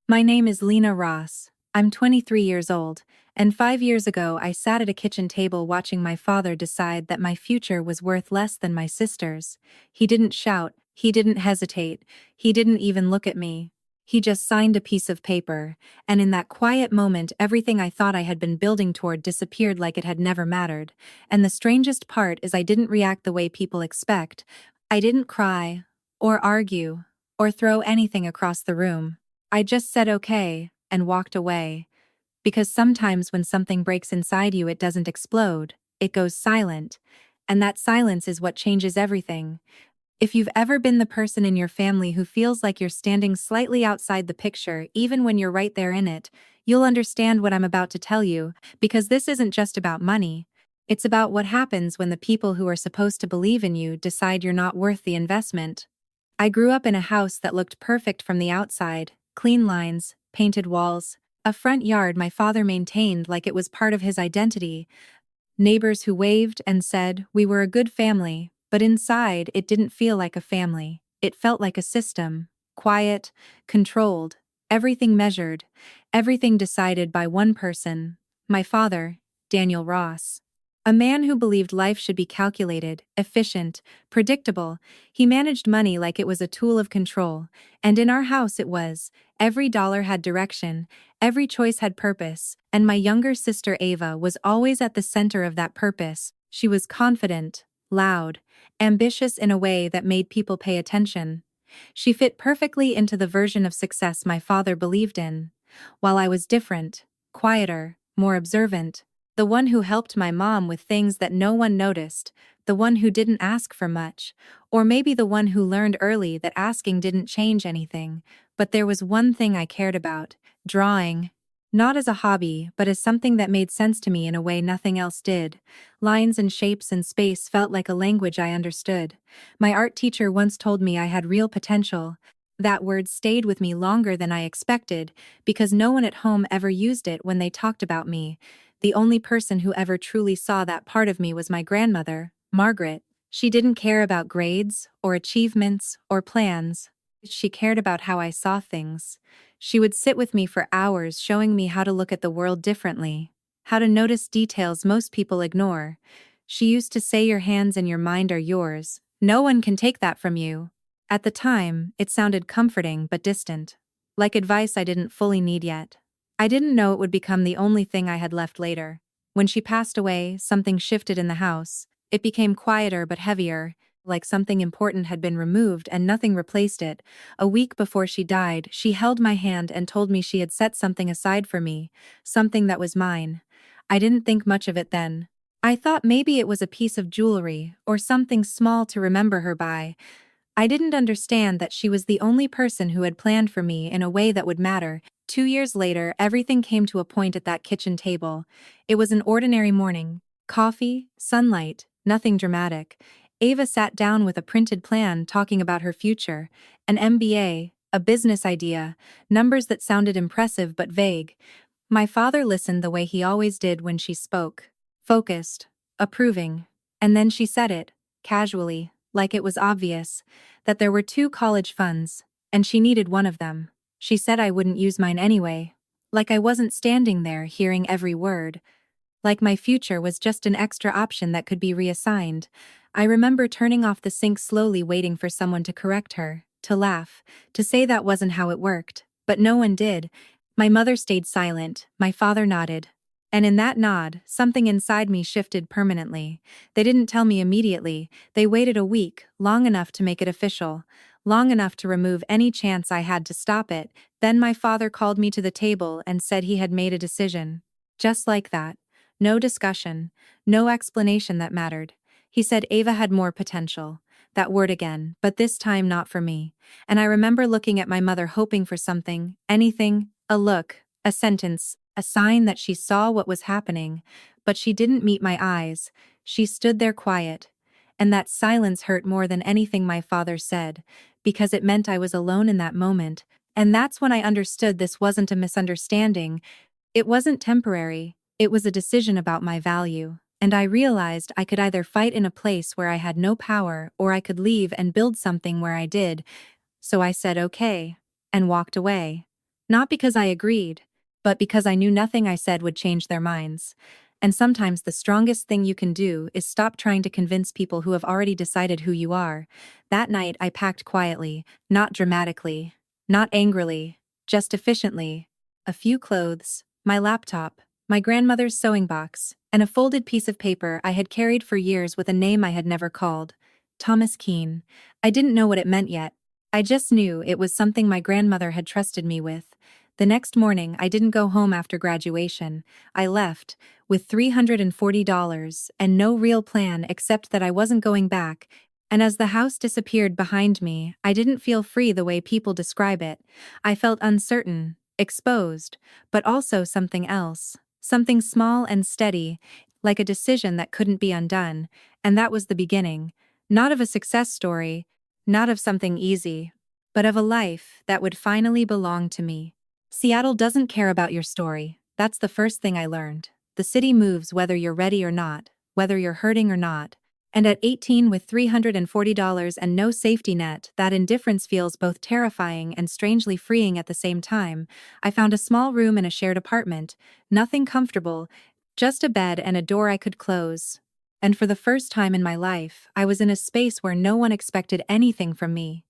My name is Lena Ross. I'm 23 years old, and 5 years ago I sat at a kitchen table watching my father decide that my future was worth less than my sister's. He didn't shout, he didn't hesitate, he didn't even look at me. He just signed a piece of paper, and in that quiet moment everything I thought I had been building toward disappeared like it had never mattered. And the strangest part is I didn't react the way people expect. I didn't cry, or argue, or throw anything across the room. I just said okay, and walked away. Because sometimes when something breaks inside you, it doesn't explode, it goes silent. And that silence is what changes everything. If you've ever been the person in your family who feels like you're standing slightly outside the picture, even when you're right there in it, you'll understand what I'm about to tell you, because this isn't just about money. It's about what happens when the people who are supposed to believe in you decide you're not worth the investment. I grew up in a house that looked perfect from the outside: clean lines, painted walls, a front yard my father maintained like it was part of his identity, neighbors who waved and said we were a good family, but inside it didn't feel like a family. It felt like a system, quiet, controlled, everything measured, everything decided by one person, my father, Daniel Ross. A man who believed life should be calculated, efficient, predictable. He managed money like it was a tool of control, and in our house it was. Every dollar had direction, every choice had purpose, and my younger sister Ava was always at the center of that purpose. She was confident, loud, ambitious in a way that made people pay attention. She fit perfectly into the version of success my father believed in, while I was different, quieter, more observant. The one who helped my mom with things that no one noticed, the one who didn't ask for much, or maybe the one who learned early that asking didn't change anything. But there was one thing I cared about: drawing. Not as a hobby, but as something that made sense to me in a way nothing else did. Lines and shapes and space felt like a language I understood. My art teacher once told me I had real potential. That word stayed with me longer than I expected, because no one at home ever used it when they talked about me. The only person who ever truly saw that part of me was my grandmother, Margaret. She didn't care about grades, or achievements, or plans. She cared about how I saw things. She would sit with me for hours showing me how to look at the world differently, how to notice details most people ignore. She used to say, "Your hands and your mind are yours. No one can take that from you." At the time, it sounded comforting but distant, like advice I didn't fully need yet. I didn't know it would become the only thing I had left later. When she passed away, something shifted in the house. It became quieter but heavier, like something important had been removed and nothing replaced it. A week before she died, she held my hand and told me she had set something aside for me, something that was mine. I didn't think much of it then. I thought maybe it was a piece of jewelry or something small to remember her by. I didn't understand that she was the only person who had planned for me in a way that would matter. 2 years later, everything came to a point at that kitchen table. It was an ordinary morning. Coffee, sunlight, nothing dramatic. Ava sat down with a printed plan talking about her future, an MBA, a business idea, numbers that sounded impressive but vague. My father listened the way he always did when she spoke, focused, approving. And then she said it, casually, like it was obvious, that there were two college funds, and she needed one of them. She said I wouldn't use mine anyway, like I wasn't standing there hearing every word, like my future was just an extra option that could be reassigned. I remember turning off the sink slowly, waiting for someone to correct her, to laugh, to say that wasn't how it worked, but no one did. My mother stayed silent, my father nodded. And in that nod, something inside me shifted permanently. They didn't tell me immediately, they waited a week, long enough to make it official, long enough to remove any chance I had to stop it. Then my father called me to the table and said he had made a decision. Just like that. No discussion, no explanation that mattered. He said Ava had more potential. That word again, but this time not for me. And I remember looking at my mother hoping for something, anything, a look, a sentence, a sign that she saw what was happening, but she didn't meet my eyes. She stood there quiet. And that silence hurt more than anything my father said, because it meant I was alone in that moment. And that's when I understood this wasn't a misunderstanding. It wasn't temporary, it was a decision about my value. And I realized I could either fight in a place where I had no power, or I could leave and build something where I did. So I said okay, and walked away. Not because I agreed, but because I knew nothing I said would change their minds. And sometimes the strongest thing you can do is stop trying to convince people who have already decided who you are. That night I packed quietly, not dramatically, not angrily, just efficiently. A few clothes, my laptop, my grandmother's sewing box, and a folded piece of paper I had carried for years with a name I had never called. Thomas Keene. I didn't know what it meant yet. I just knew it was something my grandmother had trusted me with. The next morning, I didn't go home after graduation. I left, with $340 and no real plan except that I wasn't going back. And as the house disappeared behind me, I didn't feel free the way people describe it. I felt uncertain, exposed, but also something else. Something small and steady, like a decision that couldn't be undone. And that was the beginning. Not of a success story, not of something easy, but of a life that would finally belong to me. Seattle doesn't care about your story. That's the first thing I learned. The city moves whether you're ready or not, whether you're hurting or not. And at 18 with $340 and no safety net, that indifference feels both terrifying and strangely freeing at the same time. I found a small room in a shared apartment, nothing comfortable, just a bed and a door I could close. And for the first time in my life, I was in a space where no one expected anything from me.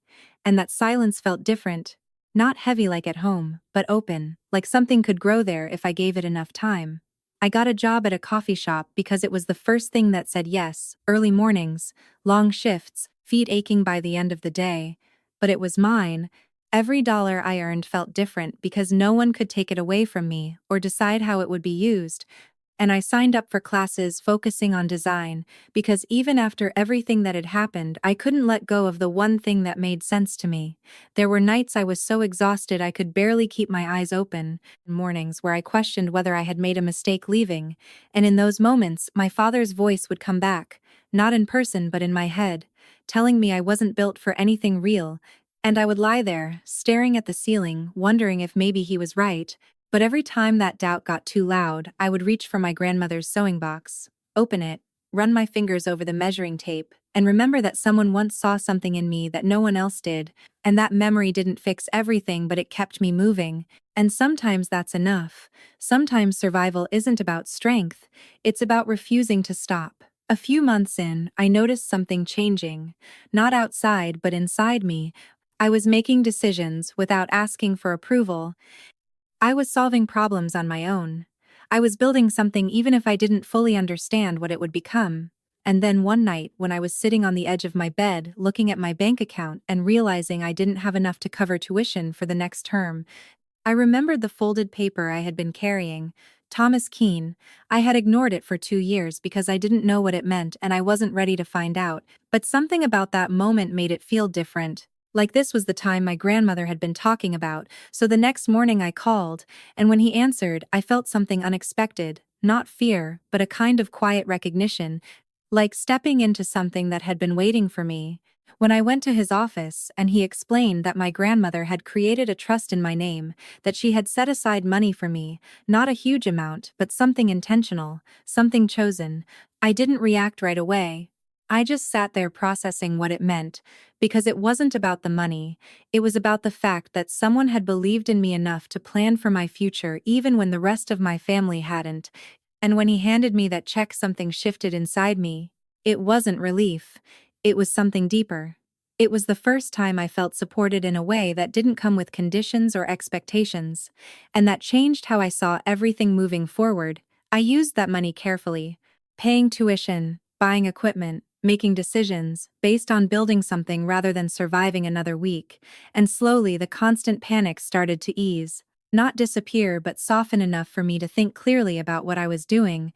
And that silence felt different. Not heavy like at home, but open, like something could grow there if I gave it enough time. I got a job at a coffee shop because it was the first thing that said yes, early mornings, long shifts, feet aching by the end of the day. But it was mine. Every dollar I earned felt different because no one could take it away from me or decide how it would be used. And I signed up for classes focusing on design, because even after everything that had happened, I couldn't let go of the one thing that made sense to me. There were nights I was so exhausted I could barely keep my eyes open, mornings where I questioned whether I had made a mistake leaving, and in those moments, my father's voice would come back, not in person but in my head, telling me I wasn't built for anything real, and I would lie there, staring at the ceiling, wondering if maybe he was right. But every time that doubt got too loud, I would reach for my grandmother's sewing box, open it, run my fingers over the measuring tape, and remember that someone once saw something in me that no one else did, and that memory didn't fix everything but it kept me moving. And sometimes that's enough. Sometimes survival isn't about strength, it's about refusing to stop. A few months in, I noticed something changing. Not outside but inside me. I was making decisions without asking for approval. I was solving problems on my own. I was building something even if I didn't fully understand what it would become. And then one night, when I was sitting on the edge of my bed, looking at my bank account and realizing I didn't have enough to cover tuition for the next term, I remembered the folded paper I had been carrying. Thomas Keene. I had ignored it for 2 years because I didn't know what it meant and I wasn't ready to find out, but something about that moment made it feel different. Like this was the time my grandmother had been talking about, so the next morning I called, and when he answered, I felt something unexpected, not fear, but a kind of quiet recognition, like stepping into something that had been waiting for me. When I went to his office and he explained that my grandmother had created a trust in my name, that she had set aside money for me, not a huge amount, but something intentional, something chosen, I didn't react right away. I just sat there processing what it meant, because it wasn't about the money, it was about the fact that someone had believed in me enough to plan for my future even when the rest of my family hadn't. And when he handed me that check, something shifted inside me. It wasn't relief. It was something deeper. It was the first time I felt supported in a way that didn't come with conditions or expectations, and that changed how I saw everything moving forward. I used that money carefully, paying tuition, buying equipment, making decisions based on building something rather than surviving another week, and slowly the constant panic started to ease, not disappear but soften enough for me to think clearly about what I was doing.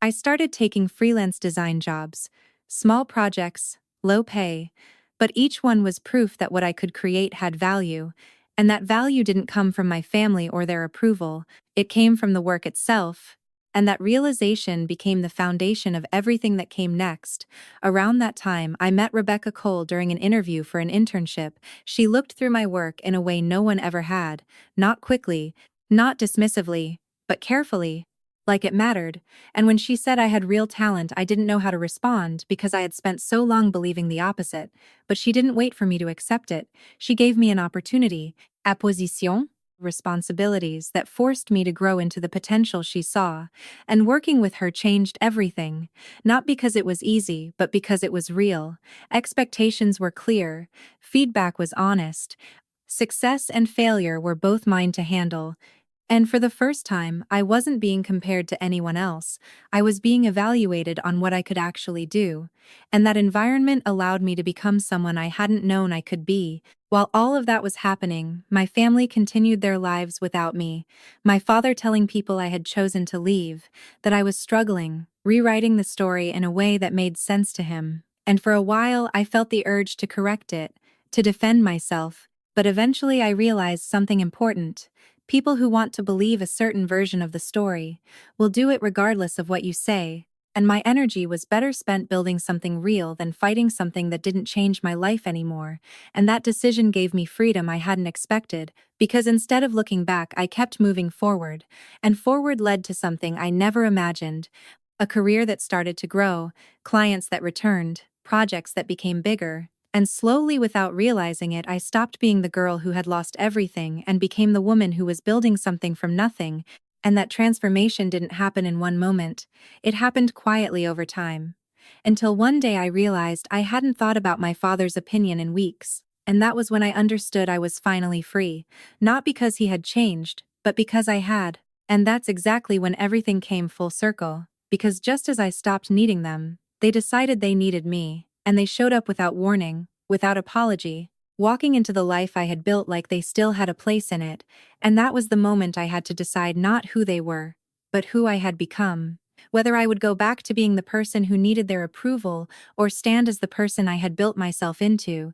I started taking freelance design jobs, small projects, low pay, but each one was proof that what I could create had value, and that value didn't come from my family or their approval, it came from the work itself. And that realization became the foundation of everything that came next. Around that time, I met Rebecca Cole during an interview for an internship. She looked through my work in a way no one ever had, not quickly, not dismissively, but carefully, like it mattered. And when she said I had real talent, I didn't know how to respond because I had spent so long believing the opposite. But she didn't wait for me to accept it. She gave me an opportunity. Apposition? responsibilities that forced me to grow into the potential she saw, and working with her changed everything, not because it was easy, but because it was real. Expectations were clear, feedback was honest, success and failure were both mine to handle. And for the first time, I wasn't being compared to anyone else. I was being evaluated on what I could actually do. And that environment allowed me to become someone I hadn't known I could be. While all of that was happening, my family continued their lives without me. My father telling people I had chosen to leave, that I was struggling, rewriting the story in a way that made sense to him. And for a while, I felt the urge to correct it, to defend myself. But eventually I realized something important. People who want to believe a certain version of the story will do it regardless of what you say, and my energy was better spent building something real than fighting something that didn't change my life anymore, and that decision gave me freedom I hadn't expected, because instead of looking back I kept moving forward, and forward led to something I never imagined, a career that started to grow, clients that returned, projects that became bigger. And slowly, without realizing it, I stopped being the girl who had lost everything and became the woman who was building something from nothing. And that transformation didn't happen in one moment. It happened quietly over time. Until one day I realized I hadn't thought about my father's opinion in weeks. And that was when I understood I was finally free. Not because he had changed, but because I had. And that's exactly when everything came full circle. Because just as I stopped needing them, they decided they needed me. And they showed up without warning, without apology, walking into the life I had built like they still had a place in it, and that was the moment I had to decide not who they were, but who I had become. Whether I would go back to being the person who needed their approval or stand as the person I had built myself into,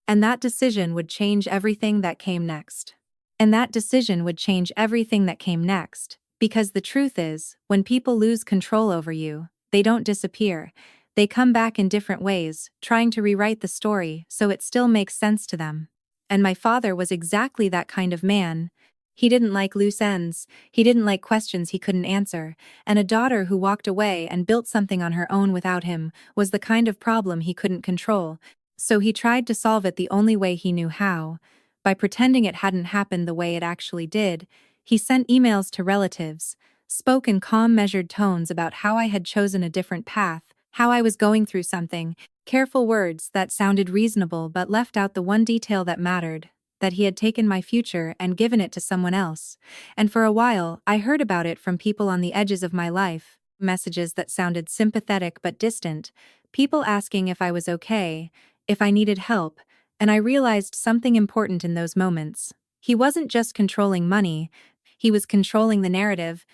and that decision would change everything that came next. And that decision would change everything that came next, because the truth is, when people lose control over you, they don't disappear. They come back in different ways, trying to rewrite the story so it still makes sense to them. And my father was exactly that kind of man. He didn't like loose ends, he didn't like questions he couldn't answer, and a daughter who walked away and built something on her own without him was the kind of problem he couldn't control. So he tried to solve it the only way he knew how. By pretending it hadn't happened the way it actually did. He sent emails to relatives, spoke in calm, measured tones about how I had chosen a different path, how I was going through something, careful words that sounded reasonable but left out the one detail that mattered, that he had taken my future and given it to someone else. And for a while, I heard about it from people on the edges of my life, messages that sounded sympathetic but distant, people asking if I was okay, if I needed help, and I realized something important in those moments. He wasn't just controlling money, he was controlling the narrative.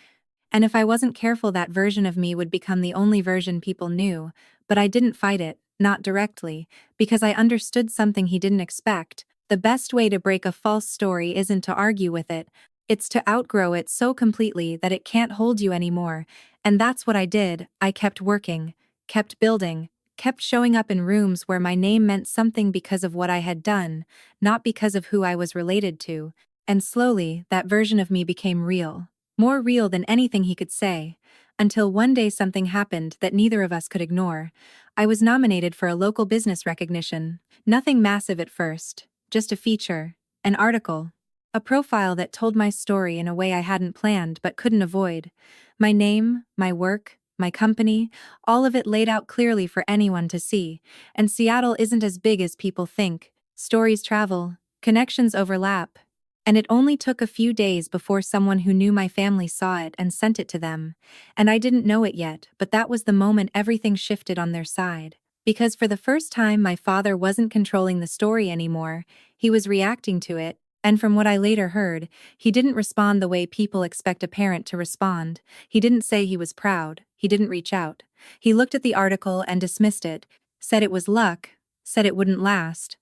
And if I wasn't careful, that version of me would become the only version people knew. But I didn't fight it, not directly, because I understood something he didn't expect. The best way to break a false story isn't to argue with it, it's to outgrow it so completely that it can't hold you anymore. And that's what I did. I kept working, kept building, kept showing up in rooms where my name meant something because of what I had done, not because of who I was related to. And slowly, that version of me became real. More real than anything he could say, until one day something happened that neither of us could ignore. I was nominated for a local business recognition. Nothing massive at first, just a feature, an article, a profile that told my story in a way I hadn't planned but couldn't avoid. My name, my work, my company, all of it laid out clearly for anyone to see. And Seattle isn't as big as people think. Stories travel, connections overlap. And it only took a few days before someone who knew my family saw it and sent it to them. And I didn't know it yet, but that was the moment everything shifted on their side. Because for the first time, my father wasn't controlling the story anymore, he was reacting to it. And from what I later heard, he didn't respond the way people expect a parent to respond. He didn't say he was proud, he didn't reach out. He looked at the article and dismissed it, said it was luck, said it wouldn't last.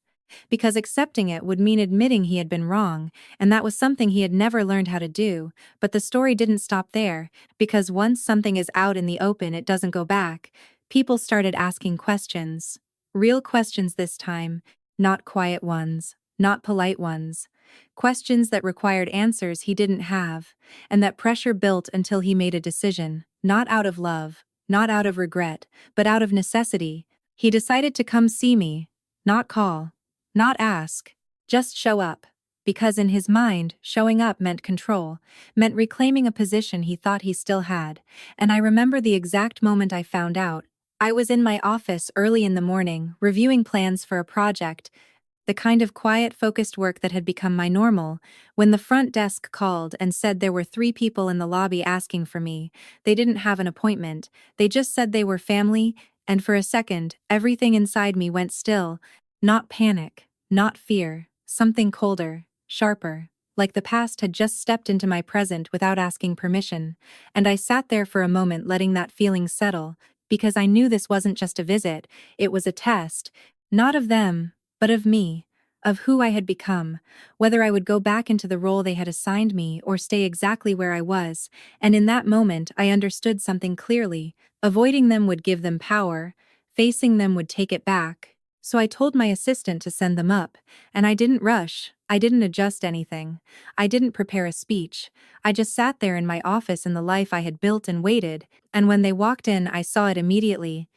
Because accepting it would mean admitting he had been wrong, and that was something he had never learned how to do. But the story didn't stop there, because once something is out in the open, it doesn't go back. People started asking questions. Real questions this time, not quiet ones, not polite ones. Questions that required answers he didn't have, and that pressure built until he made a decision, not out of love, not out of regret, but out of necessity. He decided to come see me, not call. Not ask, just show up. because in his mind, showing up meant control, meant reclaiming a position he thought he still had. And I remember the exact moment I found out. I was in my office early in the morning, reviewing plans for a project, the kind of quiet, focused work that had become my normal, when the front desk called and said there were 3 people in the lobby asking for me. They didn't have an appointment, they just said they were family, and for a second, everything inside me went still. Not panic, not fear, something colder, sharper, like the past had just stepped into my present without asking permission, and I sat there for a moment letting that feeling settle, because I knew this wasn't just a visit, it was a test, not of them, but of me, of who I had become, whether I would go back into the role they had assigned me or stay exactly where I was, and in that moment I understood something clearly. Avoiding them would give them power, facing them would take it back. So I told my assistant to send them up, and I didn't rush, I didn't adjust anything, I didn't prepare a speech, I just sat there in my office in the life I had built and waited, and when they walked in I saw it immediately.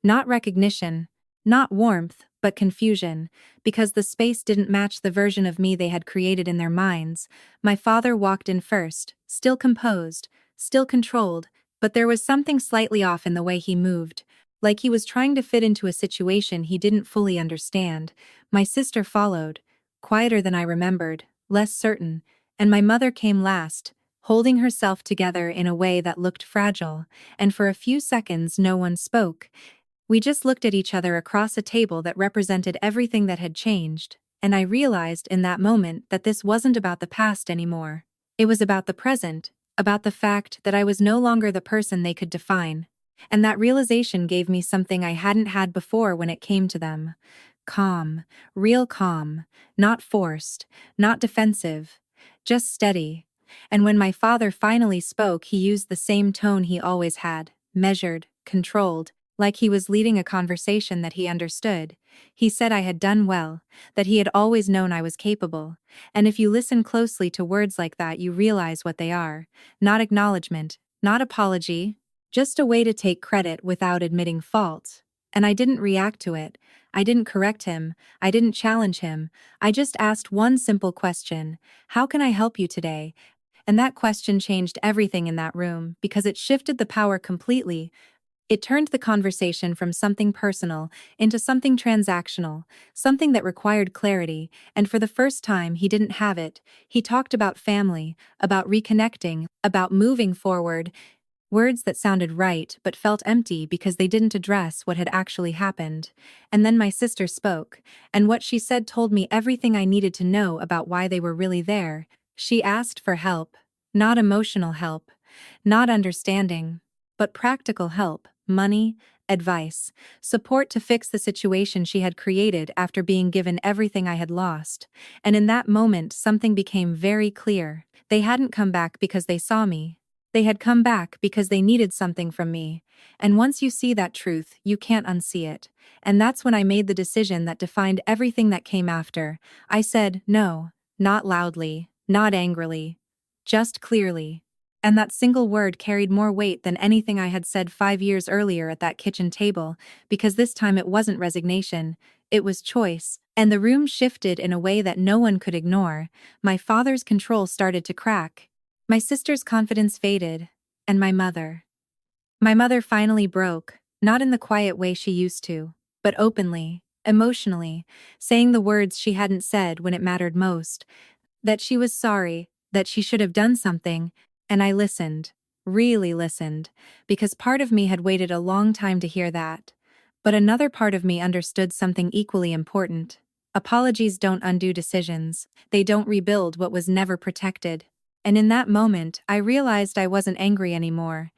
Not recognition, not warmth, but confusion, because the space didn't match the version of me they had created in their minds. My father walked in first, still composed, still controlled, but there was something slightly off in the way he moved, like he was trying to fit into a situation he didn't fully understand. My sister followed, quieter than I remembered, less certain, and my mother came last, holding herself together in a way that looked fragile, and for a few seconds no one spoke. We just looked at each other across a table that represented everything that had changed, and I realized in that moment that this wasn't about the past anymore. It was about the present, about the fact that I was no longer the person they could define. And that realization gave me something I hadn't had before when it came to them. Calm, real calm, not forced, not defensive, just steady. And when my father finally spoke, he used the same tone he always had, measured, controlled, like he was leading a conversation that he understood. He said I had done well, that he had always known I was capable. And if you listen closely to words like that, you realize what they are. Not acknowledgement, not apology, just a way to take credit without admitting fault. And I didn't react to it. I didn't correct him. I didn't challenge him. I just asked one simple question: how can I help you today? And that question changed everything in that room because it shifted the power completely. It turned the conversation from something personal into something transactional, something that required clarity, and for the first time he didn't have it. He talked about family, about reconnecting, about moving forward, words that sounded right but felt empty because they didn't address what had actually happened. And then my sister spoke, and what she said told me everything I needed to know about why they were really there. She asked for help, not emotional help, not understanding, but practical help. Money, advice, support to fix the situation she had created after being given everything I had lost. And in that moment, something became very clear. They hadn't come back because they saw me. They had come back because they needed something from me. And once you see that truth, you can't unsee it. And that's when I made the decision that defined everything that came after. I said no, not loudly, not angrily, just clearly. And that single word carried more weight than anything I had said 5 years earlier at that kitchen table, because this time it wasn't resignation, it was choice. And the room shifted in a way that no one could ignore. My father's control started to crack. My sister's confidence faded. And my mother. My mother finally broke, not in the quiet way she used to, but openly, emotionally, saying the words she hadn't said when it mattered most. That she was sorry, that she should have done something. And I listened, really listened, because part of me had waited a long time to hear that. But another part of me understood something equally important. Apologies don't undo decisions. They don't rebuild what was never protected. And in that moment, I realized I wasn't angry anymore.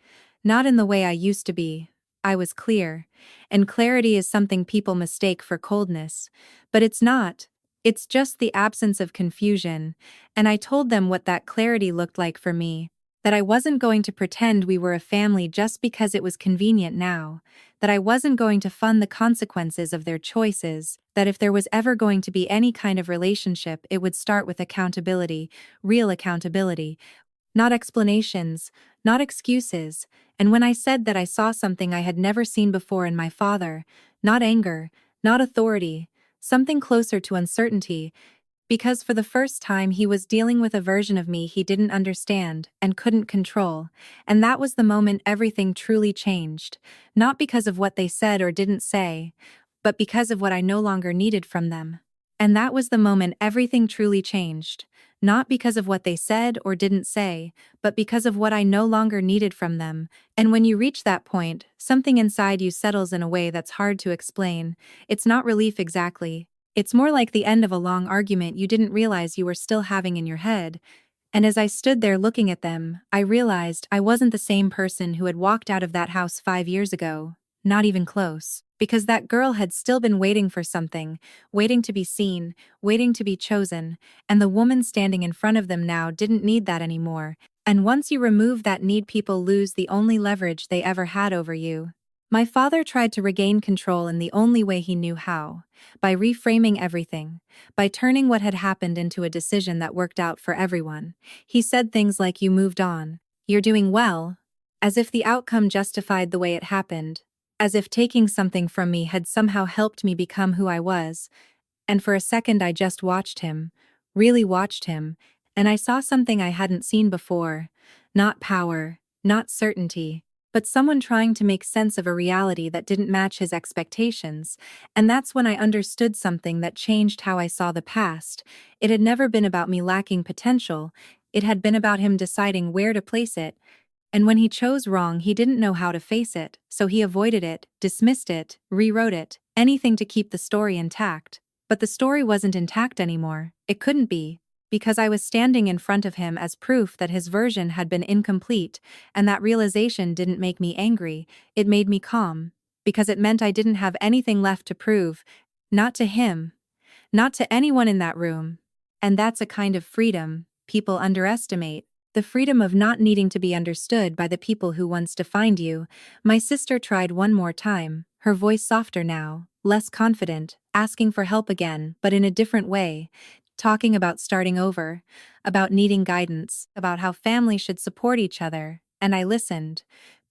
Not in the way I used to be. I was clear. And clarity is something people mistake for coldness. But it's not. It's just the absence of confusion. And I told them what that clarity looked like for me. That I wasn't going to pretend we were a family just because it was convenient now. That I wasn't going to fund the consequences of their choices. That if there was ever going to be any kind of relationship, it would start with accountability, real accountability. Not explanations, not excuses. And when I said that I saw something I had never seen before in my father, not anger, not authority, something closer to uncertainty, Because for the first time he was dealing with a version of me he didn't understand and couldn't control, and that was the moment everything truly changed, not because of what they said or didn't say, but because of what I no longer needed from them. And that was the moment everything truly changed, not because of what they said or didn't say, but because of what I no longer needed from them. And when you reach that point, something inside you settles in a way that's hard to explain. It's not relief exactly. It's more like the end of a long argument you didn't realize you were still having in your head. And as I stood there looking at them, I realized I wasn't the same person who had walked out of that house 5 years ago, not even close. Because that girl had still been waiting for something, waiting to be seen, waiting to be chosen, and the woman standing in front of them now didn't need that anymore. And once you remove that need, people lose the only leverage they ever had over you. My father tried to regain control in the only way he knew how, by reframing everything, by turning what had happened into a decision that worked out for everyone. He said things like, "You moved on. You're doing well," as if the outcome justified the way it happened, as if taking something from me had somehow helped me become who I was. And for a second I just watched him, really watched him, and I saw something I hadn't seen before. Not power, not certainty, but someone trying to make sense of a reality that didn't match his expectations. And that's when I understood something that changed how I saw the past. It had never been about me lacking potential, it had been about him deciding where to place it. And when he chose wrong, he didn't know how to face it, so he avoided it, dismissed it, rewrote it, anything to keep the story intact. But the story wasn't intact anymore. It couldn't be, because I was standing in front of him as proof that his version had been incomplete, and that realization didn't make me angry, it made me calm, because it meant I didn't have anything left to prove, not to him, not to anyone in that room. And that's a kind of freedom people underestimate. The freedom of not needing to be understood by the people who once defined you. My sister tried one more time, her voice softer now, less confident, asking for help again, but in a different way, talking about starting over, about needing guidance, about how family should support each other, and I listened.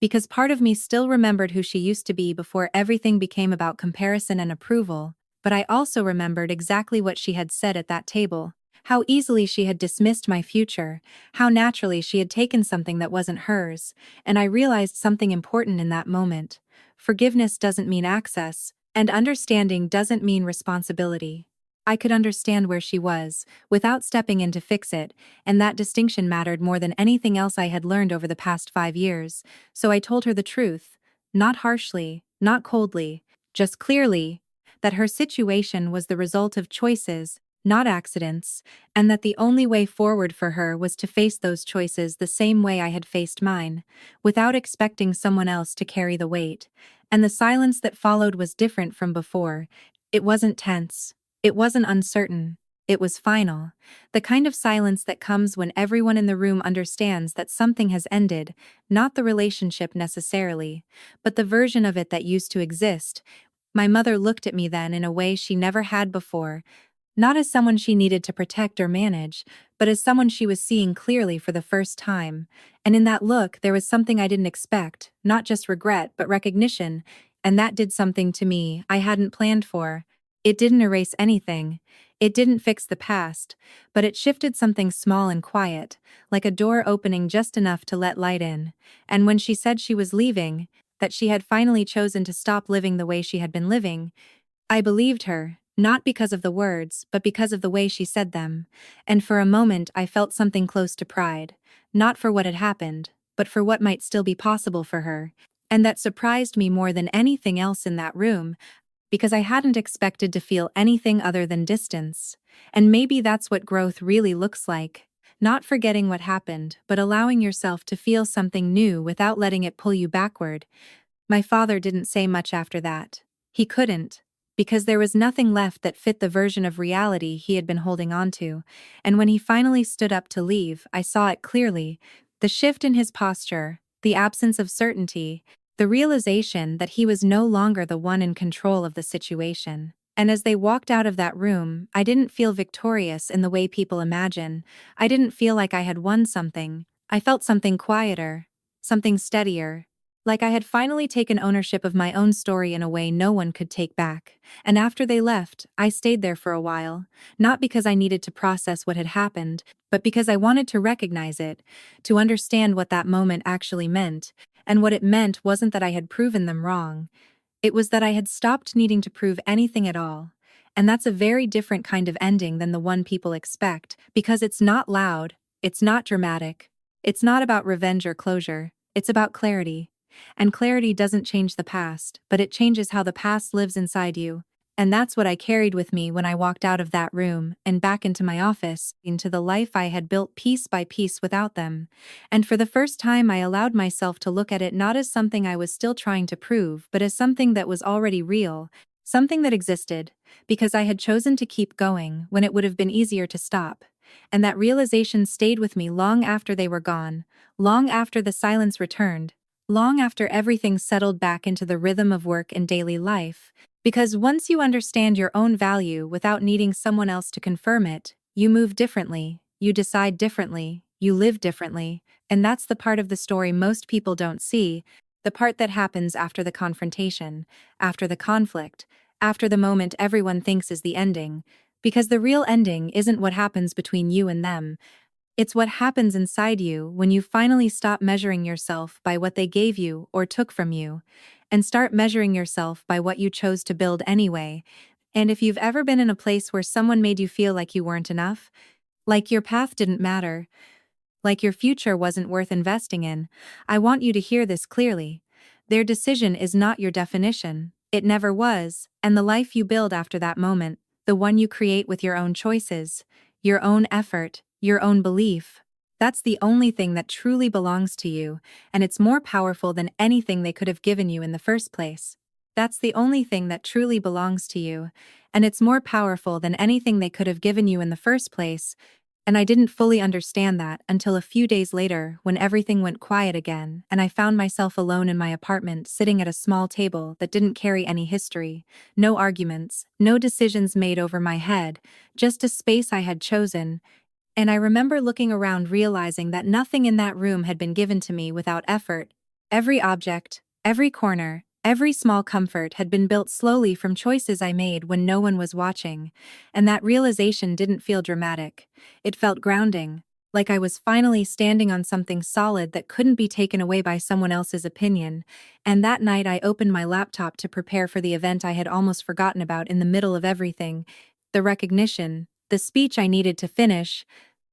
Because part of me still remembered who she used to be before everything became about comparison and approval, but I also remembered exactly what she had said at that table. How easily she had dismissed my future, how naturally she had taken something that wasn't hers, and I realized something important in that moment. Forgiveness doesn't mean access, and understanding doesn't mean responsibility. I could understand where she was, without stepping in to fix it, and that distinction mattered more than anything else I had learned over the past 5 years, so I told her the truth, not harshly, not coldly, just clearly, that her situation was the result of choices, not accidents, and that the only way forward for her was to face those choices the same way I had faced mine, without expecting someone else to carry the weight. And the silence that followed was different from before. It wasn't tense. It wasn't uncertain. It was final. The kind of silence that comes when everyone in the room understands that something has ended, not the relationship necessarily, but the version of it that used to exist. My mother looked at me then in a way she never had before, not as someone she needed to protect or manage, but as someone she was seeing clearly for the first time. And in that look, there was something I didn't expect, not just regret, but recognition, and that did something to me I hadn't planned for. It didn't erase anything. It didn't fix the past, but it shifted something small and quiet, like a door opening just enough to let light in. And when she said she was leaving, that she had finally chosen to stop living the way she had been living, I believed her, not because of the words, but because of the way she said them. And for a moment I felt something close to pride, not for what had happened, but for what might still be possible for her. And that surprised me more than anything else in that room, because I hadn't expected to feel anything other than distance. And maybe that's what growth really looks like. Not forgetting what happened, but allowing yourself to feel something new without letting it pull you backward. My father didn't say much after that. He couldn't, because there was nothing left that fit the version of reality he had been holding on to, and when he finally stood up to leave, I saw it clearly. The shift in his posture, the absence of certainty, the realization that he was no longer the one in control of the situation. And as they walked out of that room, I didn't feel victorious in the way people imagine. I didn't feel like I had won something. I felt something quieter, something steadier, Like I had finally taken ownership of my own story in a way no one could take back. And after they left, I stayed there for a while, not because I needed to process what had happened, but because I wanted to recognize it, to understand what that moment actually meant. And what it meant wasn't that I had proven them wrong. It was that I had stopped needing to prove anything at all. And that's a very different kind of ending than the one people expect, because it's not loud, it's not dramatic, it's not about revenge or closure, it's about clarity. And clarity doesn't change the past, but it changes how the past lives inside you. And that's what I carried with me when I walked out of that room and back into my office, into the life I had built piece by piece without them. And for the first time, I allowed myself to look at it not as something I was still trying to prove, but as something that was already real, something that existed, because I had chosen to keep going when it would have been easier to stop. And that realization stayed with me long after they were gone, long after the silence returned, long after everything settled back into the rhythm of work and daily life. Because once you understand your own value without needing someone else to confirm it, you move differently, you decide differently, you live differently, and that's the part of the story most people don't see, the part that happens after the confrontation, after the conflict, after the moment everyone thinks is the ending. Because the real ending isn't what happens between you and them. It's what happens inside you when you finally stop measuring yourself by what they gave you or took from you, and start measuring yourself by what you chose to build anyway. And if you've ever been in a place where someone made you feel like you weren't enough, like your path didn't matter, like your future wasn't worth investing in, I want you to hear this clearly. Their decision is not your definition. It never was, and the life you build after that moment, the one you create with your own choices, your own effort, your own belief, that's the only thing that truly belongs to you, and it's more powerful than anything they could have given you in the first place. That's the only thing that truly belongs to you, and it's more powerful than anything they could have given you in the first place. And I didn't fully understand that until a few days later when everything went quiet again and I found myself alone in my apartment sitting at a small table that didn't carry any history, no arguments, no decisions made over my head, just a space I had chosen. And I remember looking around realizing that nothing in that room had been given to me without effort. Every object, every corner, every small comfort had been built slowly from choices I made when no one was watching. And that realization didn't feel dramatic. It felt grounding, like I was finally standing on something solid that couldn't be taken away by someone else's opinion. And that night I opened my laptop to prepare for the event I had almost forgotten about in the middle of everything. The recognition, the speech I needed to finish.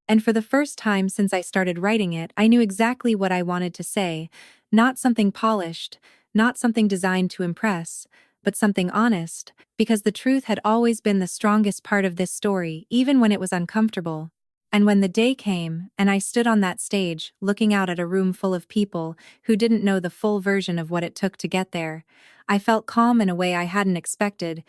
And for the first time since I started writing it, I knew exactly what I wanted to say. Not something polished, not something designed to impress, but something honest, because the truth had always been the strongest part of this story, even when it was uncomfortable. And when the day came, and I stood on that stage, looking out at a room full of people who didn't know the full version of what it took to get there, I felt calm in a way I hadn't expected.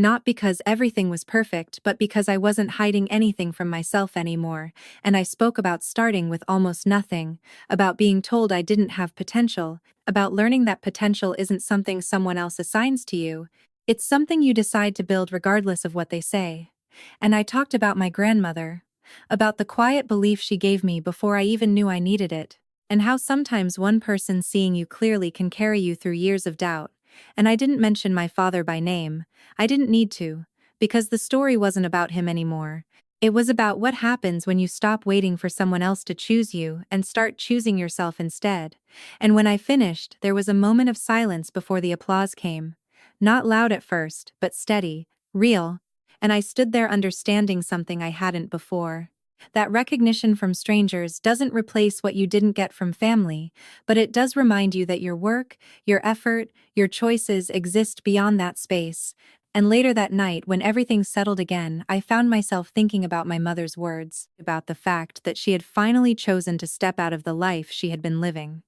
Not because everything was perfect, but because I wasn't hiding anything from myself anymore, and I spoke about starting with almost nothing, about being told I didn't have potential, about learning that potential isn't something someone else assigns to you, it's something you decide to build regardless of what they say. And I talked about my grandmother, about the quiet belief she gave me before I even knew I needed it, and how sometimes one person seeing you clearly can carry you through years of doubt. And I didn't mention my father by name. I didn't need to, because the story wasn't about him anymore. It was about what happens when you stop waiting for someone else to choose you and start choosing yourself instead. And when I finished, there was a moment of silence before the applause came. Not loud at first, but steady, real. And I stood there understanding something I hadn't before. That recognition from strangers doesn't replace what you didn't get from family, but it does remind you that your work, your effort, your choices exist beyond that space. And later that night, when everything settled again, I found myself thinking about my mother's words, about the fact that she had finally chosen to step out of the life she had been living.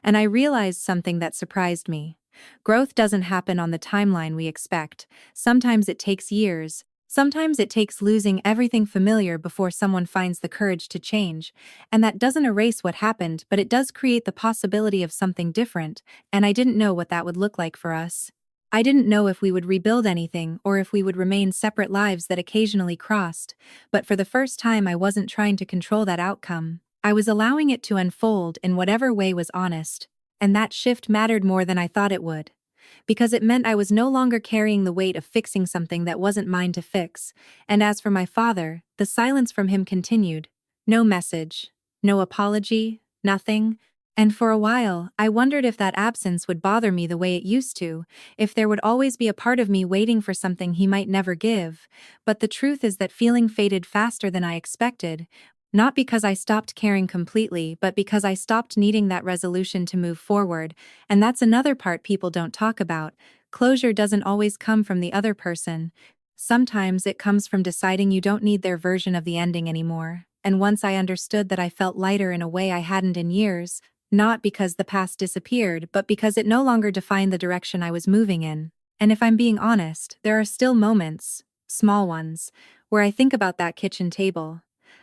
And I realized something that surprised me. Growth doesn't happen on the timeline we expect. Sometimes it takes years. Sometimes it takes losing everything familiar before someone finds the courage to change, and that doesn't erase what happened, but it does create the possibility of something different, and I didn't know what that would look like for us. I didn't know if we would rebuild anything or if we would remain separate lives that occasionally crossed, but for the first time I wasn't trying to control that outcome. I was allowing it to unfold in whatever way was honest. And that shift mattered more than I thought it would. Because it meant I was no longer carrying the weight of fixing something that wasn't mine to fix. And as for my father, the silence from him continued. No message, no apology, nothing. And for a while, I wondered if that absence would bother me the way it used to, if there would always be a part of me waiting for something he might never give. But the truth is that feeling faded faster than I expected. Not because I stopped caring completely, but because I stopped needing that resolution to move forward. And that's another part people don't talk about. Closure doesn't always come from the other person. Sometimes it comes from deciding you don't need their version of the ending anymore. And once I understood that, I felt lighter in a way I hadn't in years, not because the past disappeared, but because it no longer defined the direction I was moving in. And if I'm being honest, there are still moments, small ones, where I think about that kitchen table,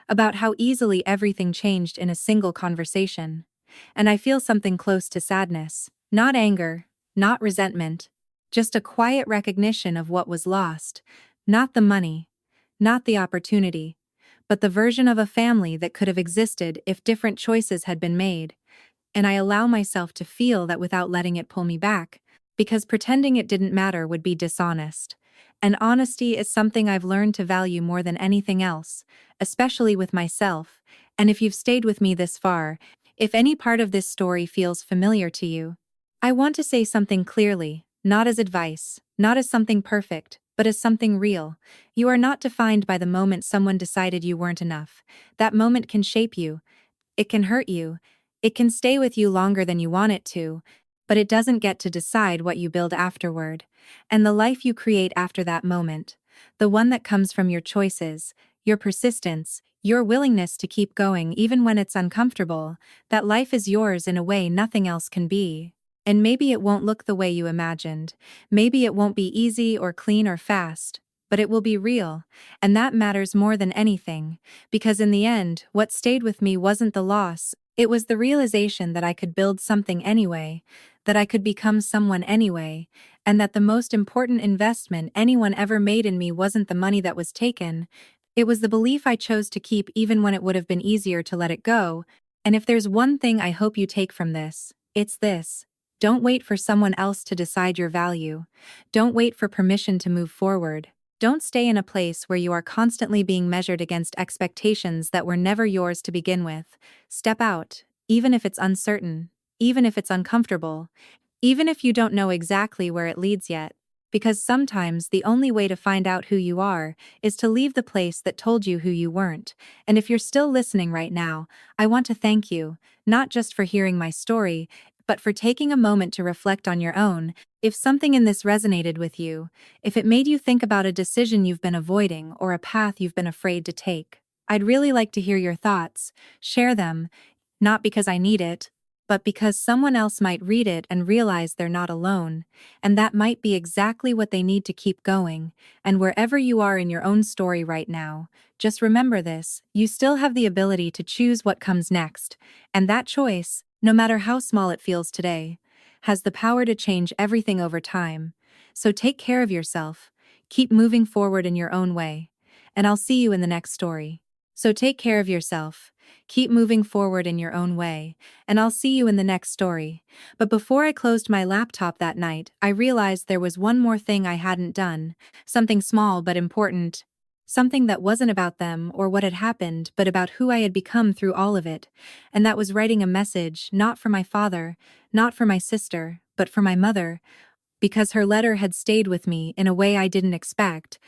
about how easily everything changed in a single conversation. And I feel something close to sadness, not anger, not resentment, just a quiet recognition of what was lost, not the money, not the opportunity, but the version of a family that could have existed if different choices had been made. And I allow myself to feel that without letting it pull me back, because pretending it didn't matter would be dishonest. And honesty is something I've learned to value more than anything else, especially with myself. And if you've stayed with me this far, if any part of this story feels familiar to you, I want to say something clearly, not as advice, not as something perfect, but as something real. You are not defined by the moment someone decided you weren't enough. That moment can shape you. It can hurt you. It can stay with you longer than you want it to, but it doesn't get to decide what you build afterward. And the life you create after that moment, the one that comes from your choices, your persistence, your willingness to keep going even when it's uncomfortable, that life is yours in a way nothing else can be. And maybe it won't look the way you imagined. Maybe it won't be easy or clean or fast, but it will be real. And that matters more than anything, because in the end, what stayed with me wasn't the loss, it was the realization that I could build something anyway, that I could become someone anyway, and that the most important investment anyone ever made in me wasn't the money that was taken. It was the belief I chose to keep even when it would have been easier to let it go. And if there's one thing I hope you take from this, it's this. Don't wait for someone else to decide your value. Don't wait for permission to move forward. Don't stay in a place where you are constantly being measured against expectations that were never yours to begin with. Step out, even if it's uncertain, even if it's uncomfortable, even if you don't know exactly where it leads yet. Because sometimes the only way to find out who you are is to leave the place that told you who you weren't. And if you're still listening right now, I want to thank you, not just for hearing my story, but for taking a moment to reflect on your own. If something in this resonated with you, if it made you think about a decision you've been avoiding or a path you've been afraid to take, I'd really like to hear your thoughts. Share them, not because I need it, but because someone else might read it and realize they're not alone, and that might be exactly what they need to keep going. And wherever you are in your own story right now, just remember this: you still have the ability to choose what comes next, and that choice, no matter how small it feels today, has the power to change everything over time. So take care of yourself, keep moving forward in your own way, and I'll see you in the next story. So take care of yourself, keep moving forward in your own way, and I'll see you in the next story. But before I closed my laptop that night, I realized there was one more thing I hadn't done, something small but important. Something that wasn't about them or what had happened, but about who I had become through all of it. And that was writing a message, not for my father, not for my sister, but for my mother, because her letter had stayed with me in a way I didn't expect.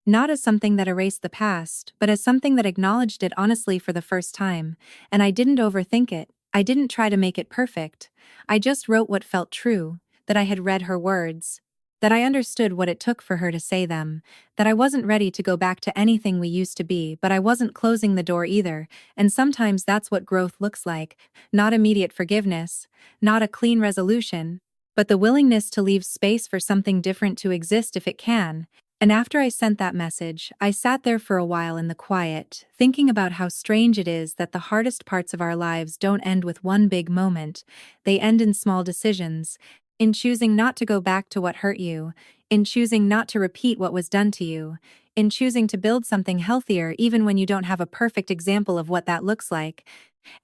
Not as something that erased the past, but as something that acknowledged it honestly for the first time. And I didn't overthink it. I didn't try to make it perfect. I just wrote what felt true, that I had read her words, that I understood what it took for her to say them, that I wasn't ready to go back to anything we used to be, but I wasn't closing the door either. And sometimes that's what growth looks like: not immediate forgiveness, not a clean resolution, but the willingness to leave space for something different to exist if it can. And after I sent that message, I sat there for a while in the quiet, thinking about how strange it is that the hardest parts of our lives don't end with one big moment. They end in small decisions. in choosing not to go back to what hurt you, in choosing not to repeat what was done to you, in choosing to build something healthier even when you don't have a perfect example of what that looks like.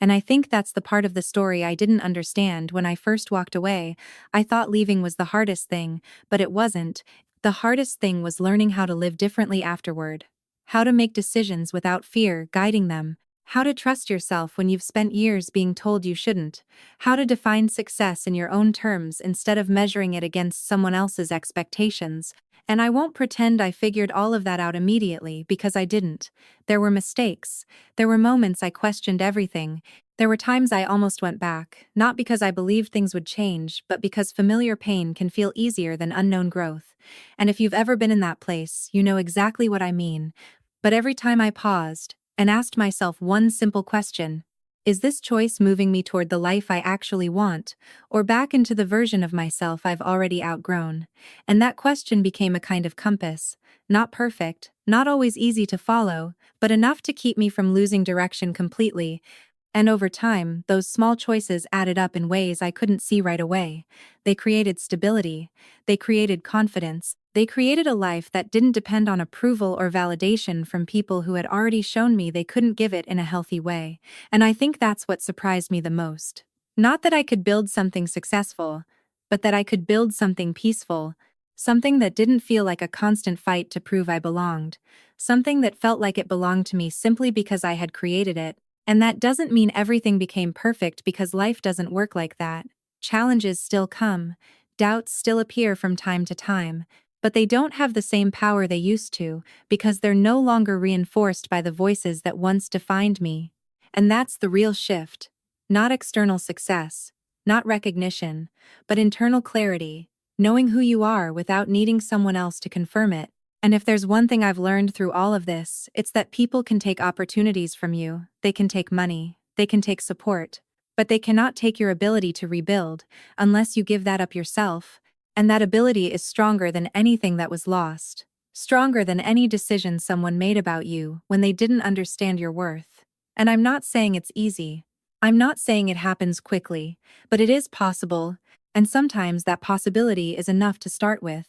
And I think that's the part of the story I didn't understand when I first walked away. I thought leaving was the hardest thing, but it wasn't. The hardest thing was learning how to live differently afterward. How to make decisions without fear guiding them. How to trust yourself when you've spent years being told you shouldn't. How to define success in your own terms instead of measuring it against someone else's expectations. And I won't pretend I figured all of that out immediately, because I didn't. There were mistakes. There were moments I questioned everything. There were times I almost went back, not because I believed things would change, but because familiar pain can feel easier than unknown growth. And if you've ever been in that place, you know exactly what I mean. But every time I paused and asked myself one simple question: is this choice moving me toward the life I actually want, or back into the version of myself I've already outgrown? And that question became a kind of compass. Not perfect, not always easy to follow, but enough to keep me from losing direction completely. And over time, those small choices added up in ways I couldn't see right away. They created stability. They created confidence. They created a life that didn't depend on approval or validation from people who had already shown me they couldn't give it in a healthy way. And I think that's what surprised me the most. Not that I could build something successful, but that I could build something peaceful. Something that didn't feel like a constant fight to prove I belonged. Something that felt like it belonged to me simply because I had created it. And that doesn't mean everything became perfect, because life doesn't work like that. Challenges still come. Doubts still appear from time to time. But they don't have the same power they used to, because they're no longer reinforced by the voices that once defined me. And that's the real shift. Not external success, not recognition, but internal clarity, knowing who you are without needing someone else to confirm it. And if there's one thing I've learned through all of this, it's that people can take opportunities from you, they can take money, they can take support, but they cannot take your ability to rebuild, unless you give that up yourself. And that ability is stronger than anything that was lost. Stronger than any decision someone made about you when they didn't understand your worth. And I'm not saying it's easy. I'm not saying it happens quickly, but it is possible, and sometimes that possibility is enough to start with.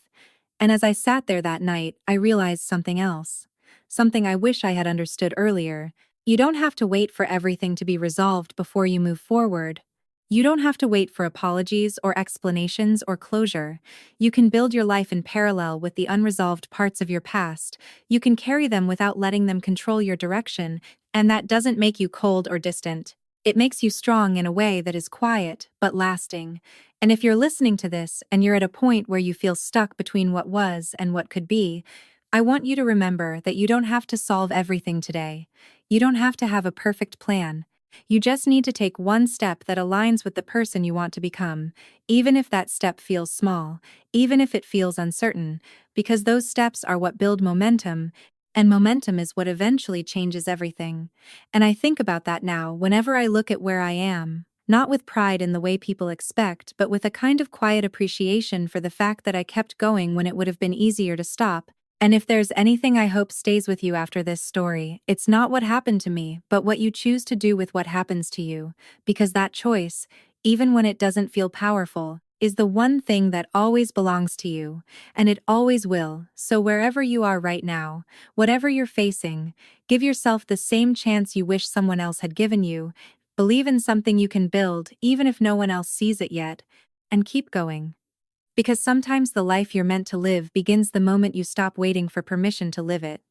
And as I sat there that night, I realized something else. Something I wish I had understood earlier. You don't have to wait for everything to be resolved before you move forward. You don't have to wait for apologies or explanations or closure. You can build your life in parallel with the unresolved parts of your past. You can carry them without letting them control your direction, and that doesn't make you cold or distant. It makes you strong in a way that is quiet but lasting. And if you're listening to this and you're at a point where you feel stuck between what was and what could be, I want you to remember that you don't have to solve everything today. You don't have to have a perfect plan. You just need to take one step that aligns with the person you want to become, even if that step feels small, even if it feels uncertain, because those steps are what build momentum, and momentum is what eventually changes everything. And I think about that now whenever I look at where I am, not with pride in the way people expect, but with a kind of quiet appreciation for the fact that I kept going when it would have been easier to stop. And if there's anything I hope stays with you after this story, it's not what happened to me, but what you choose to do with what happens to you, because that choice, even when it doesn't feel powerful, is the one thing that always belongs to you, and it always will. So wherever you are right now, whatever you're facing, give yourself the same chance you wish someone else had given you. Believe in something you can build, even if no one else sees it yet, and keep going. Because sometimes the life you're meant to live begins the moment you stop waiting for permission to live it.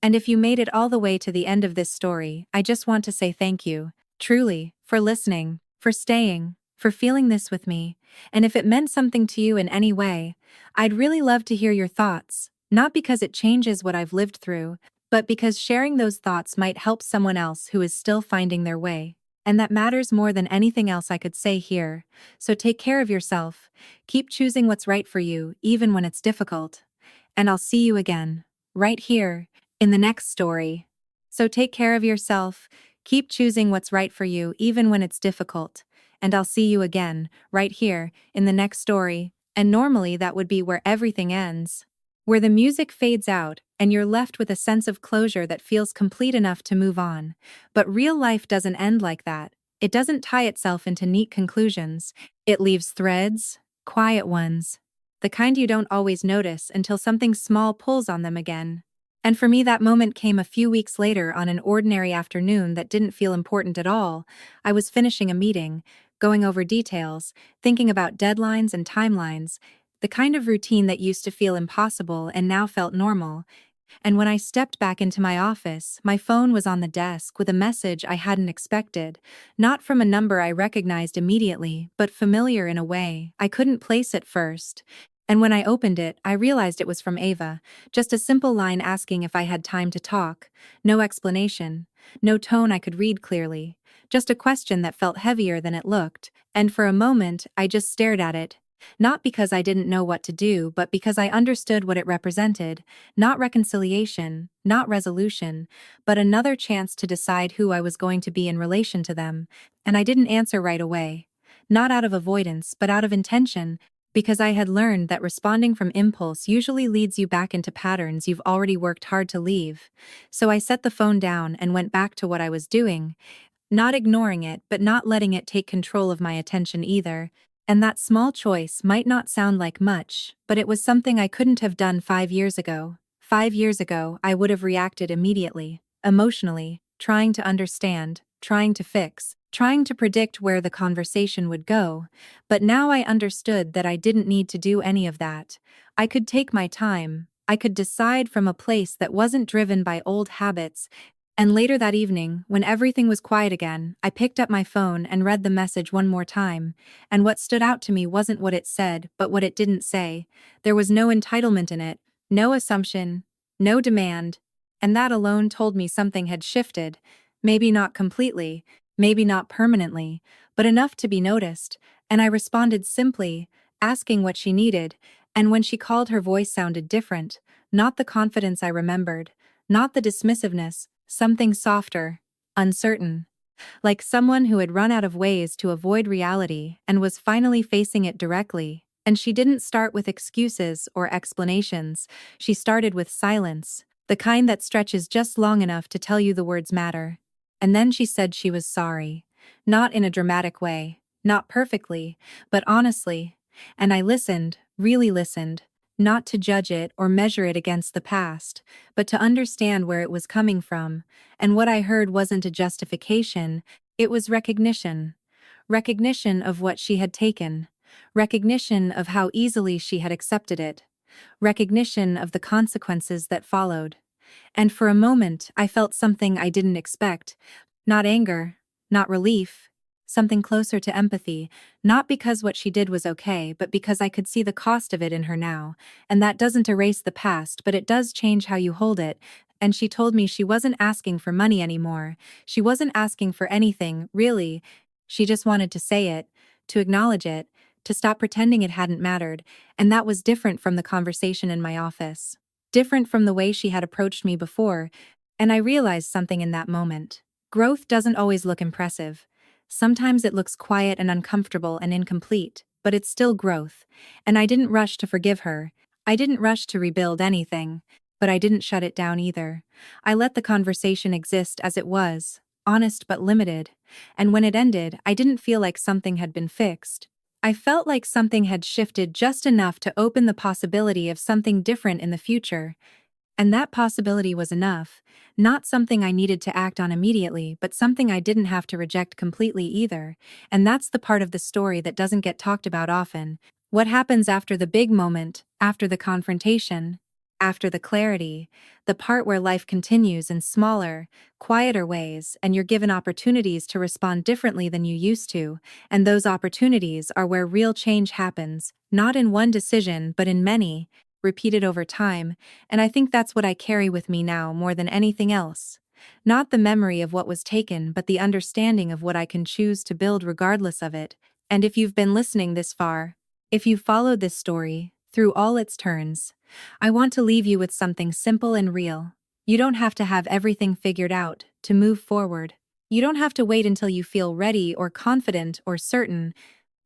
And if you made it all the way to the end of this story, I just want to say thank you, truly, for listening, for staying, for feeling this with me. And if it meant something to you in any way, I'd really love to hear your thoughts, not because it changes what I've lived through, but because sharing those thoughts might help someone else who is still finding their way. And that matters more than anything else I could say here. So take care of yourself. Keep choosing what's right for you, even when it's difficult. And I'll see you again, right here, in the next story. So take care of yourself. Keep choosing what's right for you, even when it's difficult. And I'll see you again, right here, in the next story. And normally that would be where everything ends. Where the music fades out, and you're left with a sense of closure that feels complete enough to move on. But real life doesn't end like that. It doesn't tie itself into neat conclusions. It leaves threads, Quiet ones. The kind you don't always notice until something small pulls on them again. And for me, that moment came a few weeks later on an ordinary afternoon that didn't feel important at all. I was finishing a meeting, going over details, thinking about deadlines and timelines, the kind of routine that used to feel impossible and now felt normal. And when I stepped back into my office, my phone was on the desk with a message I hadn't expected, not from a number I recognized immediately, but familiar in a way I couldn't place at first. And when I opened it, I realized it was from Ava, just a simple line asking if I had time to talk. No explanation, no tone I could read clearly, just a question that felt heavier than it looked, and for a moment I just stared at it. Not because I didn't know what to do, but because I understood what it represented. Not reconciliation, not resolution, but another chance to decide who I was going to be in relation to them. And I didn't answer right away. Not out of avoidance, but out of intention, because I had learned that responding from impulse usually leads you back into patterns you've already worked hard to leave. So I set the phone down and went back to what I was doing, not ignoring it, but not letting it take control of my attention either. And that small choice might not sound like much, but it was something I couldn't have done 5 years ago. 5 years ago, I would have reacted immediately, emotionally, trying to understand, trying to fix, trying to predict where the conversation would go. But now I understood that I didn't need to do any of that. I could take my time. I could decide from a place that wasn't driven by old habits. And later that evening, when everything was quiet again, I picked up my phone and read the message one more time. And what stood out to me wasn't what it said, but what it didn't say. There was no entitlement in it, no assumption, no demand. And that alone told me something had shifted. Maybe not completely, maybe not permanently, but enough to be noticed. And I responded simply, asking what she needed. And when she called, her voice sounded different, not the confidence I remembered, not the dismissiveness. Something softer, uncertain, like someone who had run out of ways to avoid reality and was finally facing it directly. And she didn't start with excuses or explanations. She started with silence, the kind that stretches just long enough to tell you the words matter. And then she said she was sorry. Not in a dramatic way, not perfectly, but honestly. And I listened, really listened. Not to judge it or measure it against the past, but to understand where it was coming from. And what I heard wasn't a justification, it was recognition. Recognition of what she had taken. Recognition of how easily she had accepted it. Recognition of the consequences that followed. And for a moment, I felt something I didn't expect. Not anger, not relief. Something closer to empathy, not because what she did was okay, but because I could see the cost of it in her now. And that doesn't erase the past, but it does change how you hold it. And she told me she wasn't asking for money anymore. She wasn't asking for anything, really. She just wanted to say it, to acknowledge it, to stop pretending it hadn't mattered. And that was different from the conversation in my office. Different from the way she had approached me before. And I realized something in that moment. Growth doesn't always look impressive. Sometimes it looks quiet and uncomfortable and incomplete, but it's still growth. And I didn't rush to forgive her. I didn't rush to rebuild anything, but I didn't shut it down either. I let the conversation exist as it was, honest but limited. And when it ended, I didn't feel like something had been fixed. I felt like something had shifted just enough to open the possibility of something different in the future. And that possibility was enough, not something I needed to act on immediately, but something I didn't have to reject completely either. And that's the part of the story that doesn't get talked about often. What happens after the big moment, after the confrontation, after the clarity, the part where life continues in smaller, quieter ways, and you're given opportunities to respond differently than you used to. And those opportunities are where real change happens, not in one decision, but in many, repeated over time. And I think that's what I carry with me now more than anything else. Not the memory of what was taken, but the understanding of what I can choose to build regardless of it. And if you've been listening this far, if you've followed this story, through all its turns, I want to leave you with something simple and real. You don't have to have everything figured out to move forward. You don't have to wait until you feel ready or confident or certain.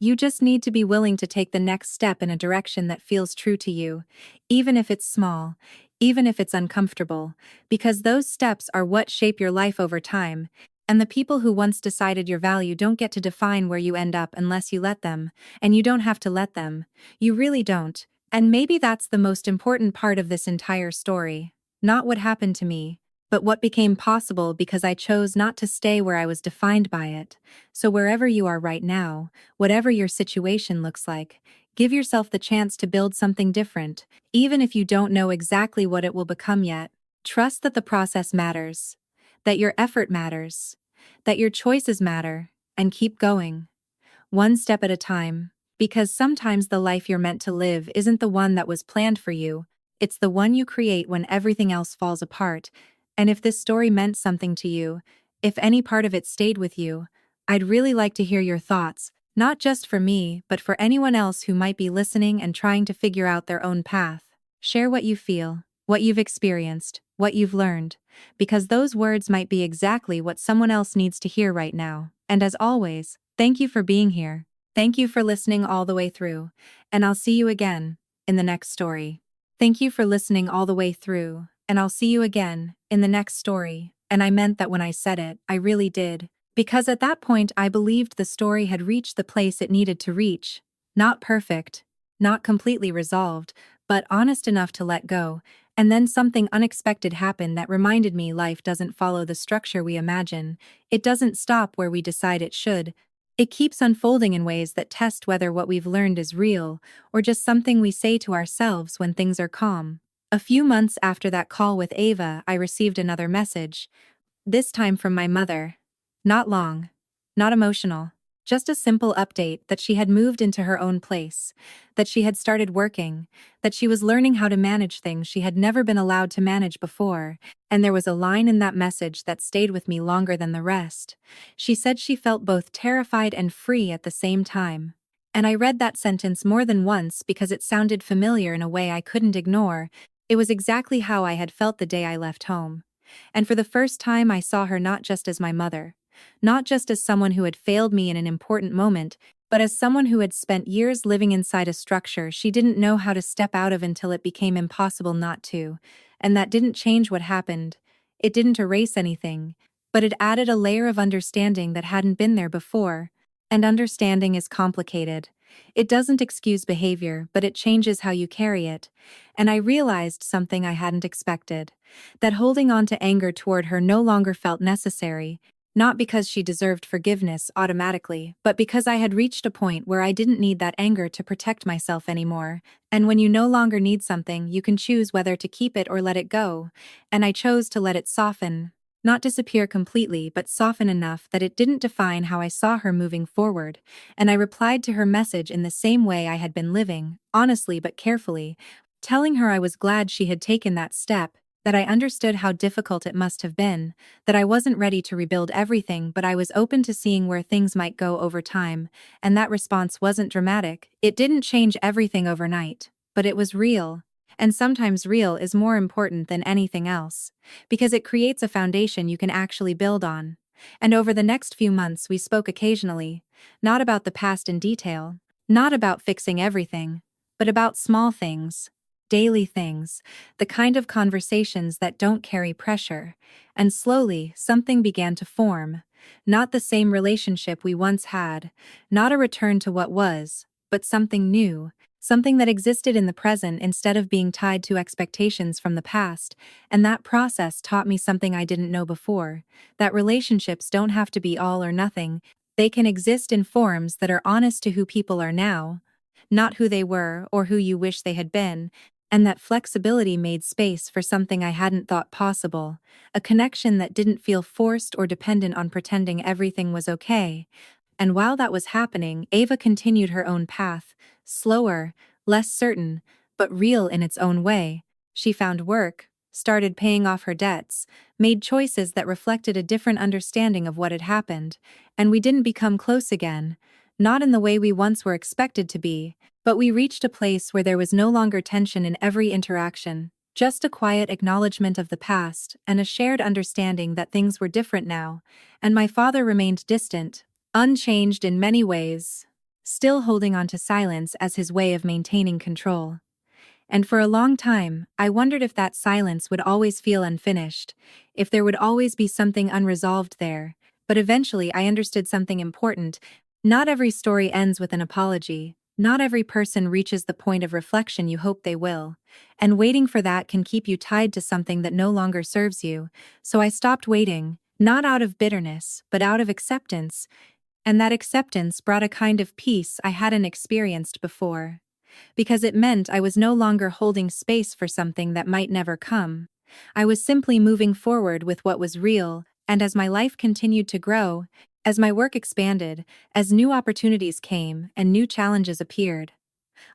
You just need to be willing to take the next step in a direction that feels true to you, even if it's small, even if it's uncomfortable, because those steps are what shape your life over time. And the people who once decided your value don't get to define where you end up unless you let them, and you don't have to let them. You really don't. And maybe that's the most important part of this entire story. Not what happened to me, but what became possible because I chose not to stay where I was defined by it. So wherever you are right now, whatever your situation looks like, give yourself the chance to build something different, even if you don't know exactly what it will become yet. Trust that the process matters, that your effort matters, that your choices matter, and keep going. One step at a time, because sometimes the life you're meant to live isn't the one that was planned for you, it's the one you create when everything else falls apart. And if this story meant something to you, if any part of it stayed with you, I'd really like to hear your thoughts, not just for me, but for anyone else who might be listening and trying to figure out their own path. Share what you feel, what you've experienced, what you've learned, because those words might be exactly what someone else needs to hear right now. And as always, thank you for being here. Thank you for listening all the way through, and I'll see you again in the next story. Thank you for listening all the way through, and I'll see you again in the next story. And I meant that when I said it, I really did. Because at that point I believed the story had reached the place it needed to reach. Not perfect, not completely resolved, but honest enough to let go. And then something unexpected happened that reminded me life doesn't follow the structure we imagine. It doesn't stop where we decide it should. It keeps unfolding in ways that test whether what we've learned is real, or just something we say to ourselves when things are calm. A few months after that call with Ava, I received another message. This time from my mother. Not long. Not emotional. Just a simple update that she had moved into her own place, that she had started working, that she was learning how to manage things she had never been allowed to manage before, and there was a line in that message that stayed with me longer than the rest. She said she felt both terrified and free at the same time. And I read that sentence more than once because it sounded familiar in a way I couldn't ignore. It was exactly how I had felt the day I left home. And for the first time I saw her not just as my mother, not just as someone who had failed me in an important moment, but as someone who had spent years living inside a structure she didn't know how to step out of until it became impossible not to. And that didn't change what happened. It didn't erase anything, but it added a layer of understanding that hadn't been there before. And understanding is complicated. It doesn't excuse behavior, but it changes how you carry it. And I realized something I hadn't expected. That holding on to anger toward her no longer felt necessary, not because she deserved forgiveness automatically, but because I had reached a point where I didn't need that anger to protect myself anymore. And when you no longer need something, you can choose whether to keep it or let it go. And I chose to let it soften. Not disappear completely, but soften enough that it didn't define how I saw her moving forward. And I replied to her message in the same way I had been living, honestly but carefully, telling her I was glad she had taken that step, that I understood how difficult it must have been, that I wasn't ready to rebuild everything but I was open to seeing where things might go over time, and that response wasn't dramatic. It didn't change everything overnight, but it was real. And sometimes real is more important than anything else, because it creates a foundation you can actually build on. And over the next few months we spoke occasionally, not about the past in detail, not about fixing everything, but about small things. Daily things, the kind of conversations that don't carry pressure, and slowly something began to form. Not the same relationship we once had, not a return to what was, but something new, something that existed in the present instead of being tied to expectations from the past. And that process taught me something I didn't know before, that relationships don't have to be all or nothing. They can exist in forms that are honest to who people are now, not who they were or who you wish they had been. And that flexibility made space for something I hadn't thought possible, a connection that didn't feel forced or dependent on pretending everything was okay. And while that was happening, Ava continued her own path, slower, less certain, but real in its own way. She found work, started paying off her debts, made choices that reflected a different understanding of what had happened, and we didn't become close again, not in the way we once were expected to be. But we reached a place where there was no longer tension in every interaction, just a quiet acknowledgement of the past and a shared understanding that things were different now, and my father remained distant, unchanged in many ways, still holding on to silence as his way of maintaining control. And for a long time, I wondered if that silence would always feel unfinished, if there would always be something unresolved there. But eventually I understood something important. Not every story ends with an apology. Not every person reaches the point of reflection you hope they will. And waiting for that can keep you tied to something that no longer serves you. So I stopped waiting, not out of bitterness, but out of acceptance. And that acceptance brought a kind of peace I hadn't experienced before. Because it meant I was no longer holding space for something that might never come. I was simply moving forward with what was real, and as my life continued to grow, as my work expanded, as new opportunities came and new challenges appeared,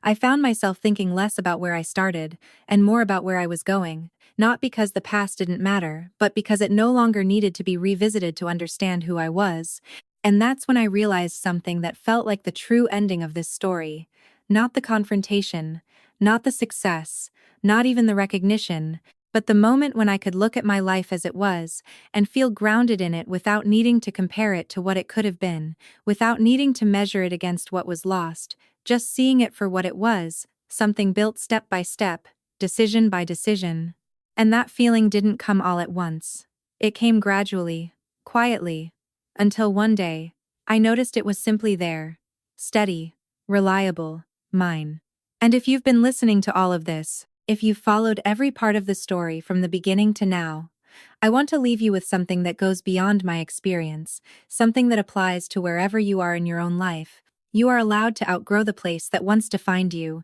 I found myself thinking less about where I started and more about where I was going, not because the past didn't matter, but because it no longer needed to be revisited to understand who I was. And that's when I realized something that felt like the true ending of this story. Not the confrontation, not the success, not even the recognition, but the moment when I could look at my life as it was and feel grounded in it without needing to compare it to what it could have been, without needing to measure it against what was lost, just seeing it for what it was, something built step by step, decision by decision. And that feeling didn't come all at once. It came gradually, quietly, until one day, I noticed it was simply there, steady, reliable, mine. And if you've been listening to all of this, if you've followed every part of the story from the beginning to now, I want to leave you with something that goes beyond my experience, something that applies to wherever you are in your own life. You are allowed to outgrow the place that once defined you.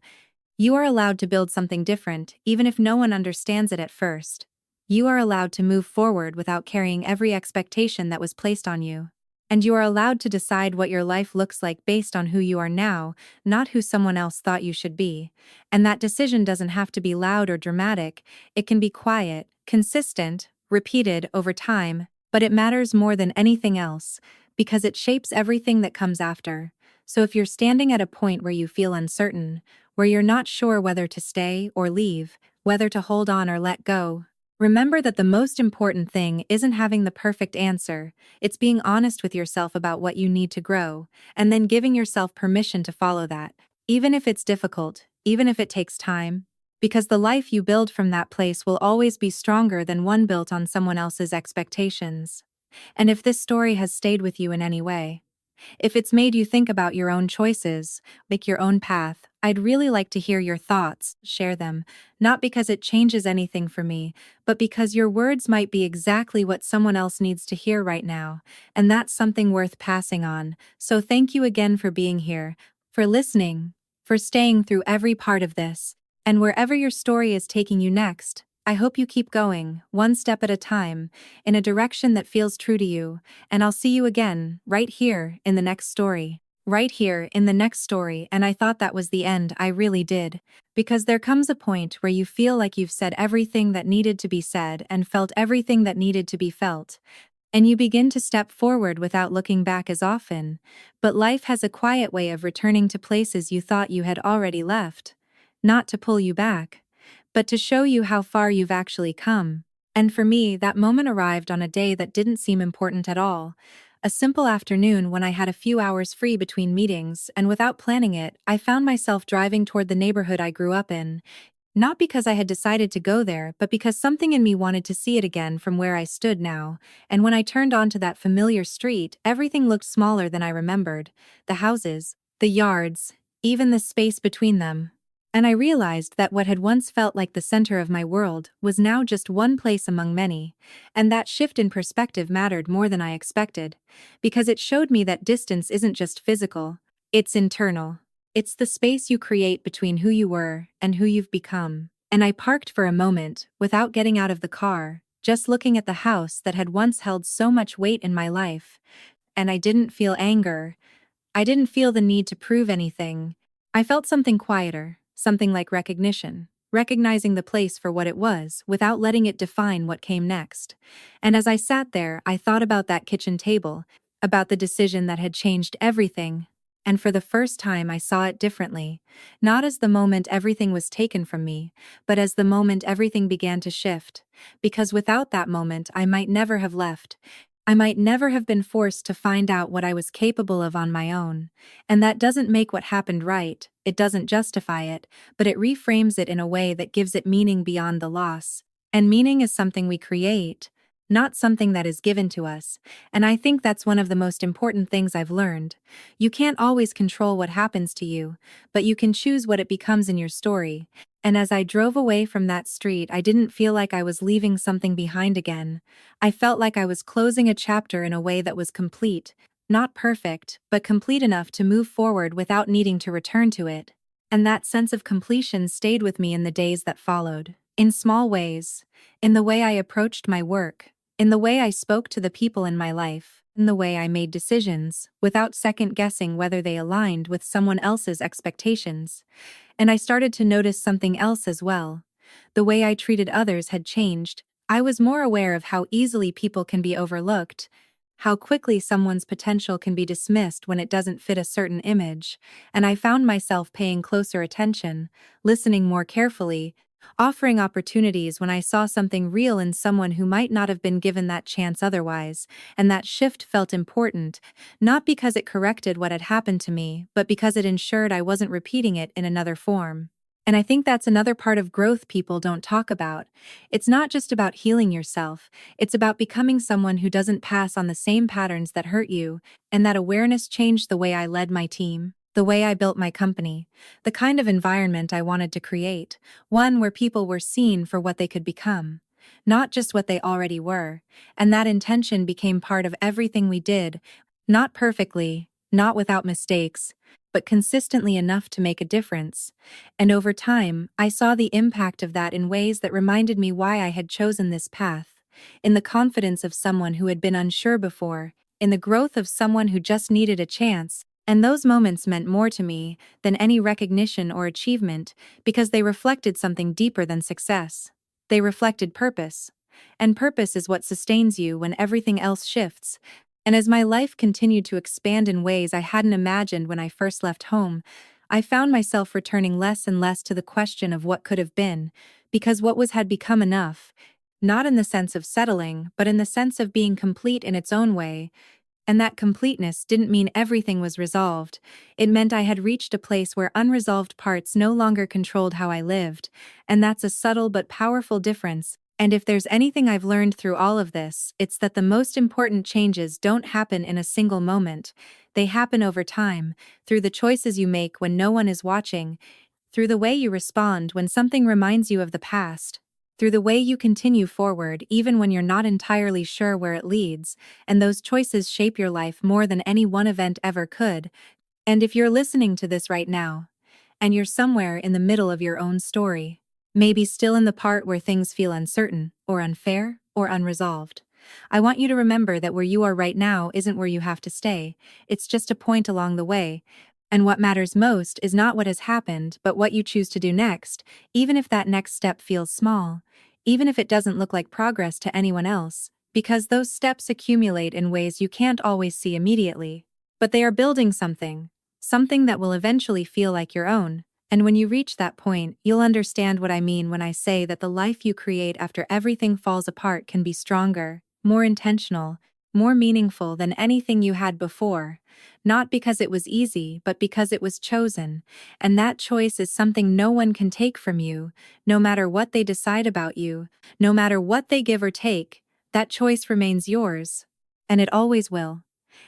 You are allowed to build something different, even if no one understands it at first. You are allowed to move forward without carrying every expectation that was placed on you. And you are allowed to decide what your life looks like based on who you are now, not who someone else thought you should be. And that decision doesn't have to be loud or dramatic, it can be quiet, consistent, repeated over time, but it matters more than anything else, because it shapes everything that comes after. So if you're standing at a point where you feel uncertain, where you're not sure whether to stay or leave, whether to hold on or let go, remember that the most important thing isn't having the perfect answer, it's being honest with yourself about what you need to grow, and then giving yourself permission to follow that, even if it's difficult, even if it takes time. Because the life you build from that place will always be stronger than one built on someone else's expectations. And if this story has stayed with you in any way, if it's made you think about your own choices, make your own path, I'd really like to hear your thoughts, share them, not because it changes anything for me, but because your words might be exactly what someone else needs to hear right now, and that's something worth passing on. So thank you again for being here, for listening, for staying through every part of this, and wherever your story is taking you next, I hope you keep going, one step at a time, in a direction that feels true to you, and I'll see you again, right here, in the next story. Right here, in the next story, and I thought that was the end, I really did. Because there comes a point where you feel like you've said everything that needed to be said and felt everything that needed to be felt. And you begin to step forward without looking back as often. But life has a quiet way of returning to places you thought you had already left. Not to pull you back, but to show you how far you've actually come. And for me, that moment arrived on a day that didn't seem important at all. A simple afternoon when I had a few hours free between meetings, and without planning it, I found myself driving toward the neighborhood I grew up in. Not because I had decided to go there, but because something in me wanted to see it again from where I stood now. And when I turned onto that familiar street, everything looked smaller than I remembered. The houses, the yards, even the space between them. And I realized that what had once felt like the center of my world was now just one place among many, and that shift in perspective mattered more than I expected, because it showed me that distance isn't just physical, it's internal. It's the space you create between who you were and who you've become. And I parked for a moment, without getting out of the car, just looking at the house that had once held so much weight in my life. And I didn't feel anger. I didn't feel the need to prove anything. I felt something quieter. Something like recognition, recognizing the place for what it was without letting it define what came next. And as I sat there, I thought about that kitchen table, about the decision that had changed everything. And for the first time I saw it differently, not as the moment everything was taken from me, but as the moment everything began to shift. Because without that moment I might never have left. I might never have been forced to find out what I was capable of on my own. And that doesn't make what happened right, it doesn't justify it, but it reframes it in a way that gives it meaning beyond the loss. And meaning is something we create, not something that is given to us, and I think that's one of the most important things I've learned. You can't always control what happens to you, but you can choose what it becomes in your story. And as I drove away from that street, I didn't feel like I was leaving something behind again. I felt like I was closing a chapter in a way that was complete, not perfect, but complete enough to move forward without needing to return to it. And that sense of completion stayed with me in the days that followed. In small ways, in the way I approached my work, in the way I spoke to the people in my life, in the way I made decisions, without second guessing whether they aligned with someone else's expectations. And I started to notice something else as well. The way I treated others had changed. I was more aware of how easily people can be overlooked, how quickly someone's potential can be dismissed when it doesn't fit a certain image, and I found myself paying closer attention, listening more carefully, offering opportunities when I saw something real in someone who might not have been given that chance otherwise, and that shift felt important, not because it corrected what had happened to me, but because it ensured I wasn't repeating it in another form. And I think that's another part of growth people don't talk about. It's not just about healing yourself, it's about becoming someone who doesn't pass on the same patterns that hurt you, and that awareness changed the way I led my team, the way I built my company, the kind of environment I wanted to create, one where people were seen for what they could become, not just what they already were, and that intention became part of everything we did, not perfectly, not without mistakes, but consistently enough to make a difference. And over time, I saw the impact of that in ways that reminded me why I had chosen this path, in the confidence of someone who had been unsure before, in the growth of someone who just needed a chance. And those moments meant more to me than any recognition or achievement because they reflected something deeper than success. They reflected purpose. And purpose is what sustains you when everything else shifts. And as my life continued to expand in ways I hadn't imagined when I first left home, I found myself returning less and less to the question of what could have been, because what was had become enough, not in the sense of settling, but in the sense of being complete in its own way. And that completeness didn't mean everything was resolved. It meant I had reached a place where unresolved parts no longer controlled how I lived, and that's a subtle but powerful difference. And if there's anything I've learned through all of this, it's that the most important changes don't happen in a single moment. They happen over time, through the choices you make when no one is watching, through the way you respond when something reminds you of the past, through the way you continue forward even when you're not entirely sure where it leads, and those choices shape your life more than any one event ever could. And if you're listening to this right now, and you're somewhere in the middle of your own story, maybe still in the part where things feel uncertain, or unfair, or unresolved, I want you to remember that where you are right now isn't where you have to stay, it's just a point along the way. And what matters most is not what has happened, but what you choose to do next, even if that next step feels small, even if it doesn't look like progress to anyone else, because those steps accumulate in ways you can't always see immediately. But they are building something that will eventually feel like your own. And when you reach that point, you'll understand what I mean when I say that the life you create after everything falls apart can be stronger, more intentional, more meaningful than anything you had before. Not because it was easy, but because it was chosen. And that choice is something no one can take from you, no matter what they decide about you, no matter what they give or take, that choice remains yours. And it always will.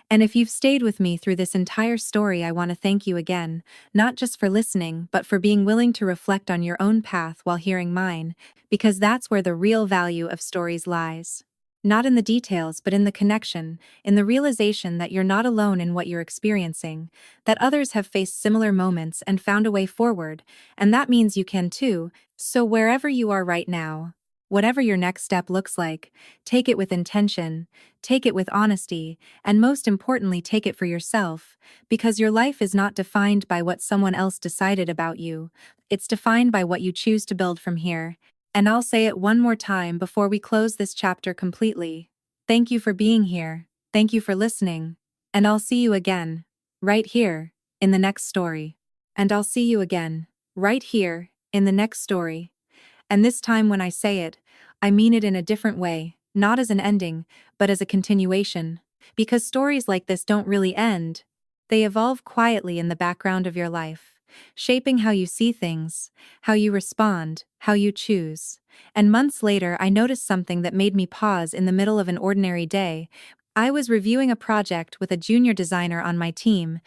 And if you've stayed with me through this entire story, I want to thank you again, not just for listening, but for being willing to reflect on your own path while hearing mine, because that's where the real value of stories lies. Not in the details, but in the connection, in the realization that you're not alone in what you're experiencing, that others have faced similar moments and found a way forward, and that means you can too. So wherever you are right now, whatever your next step looks like, take it with intention, take it with honesty, and most importantly, take it for yourself, because your life is not defined by what someone else decided about you. It's defined by what you choose to build from here. And I'll say it one more time before we close this chapter completely. Thank you for being here. Thank you for listening. And I'll see you again, right here, in the next story. And I'll see you again, right here, in the next story. And this time when I say it, I mean it in a different way, not as an ending, but as a continuation. Because stories like this don't really end. They evolve quietly in the background of your life. shaping how you see things, how you respond, how you choose. And months later, I noticed something that made me pause in the middle of an ordinary day. I was reviewing a project with a junior designer on my team,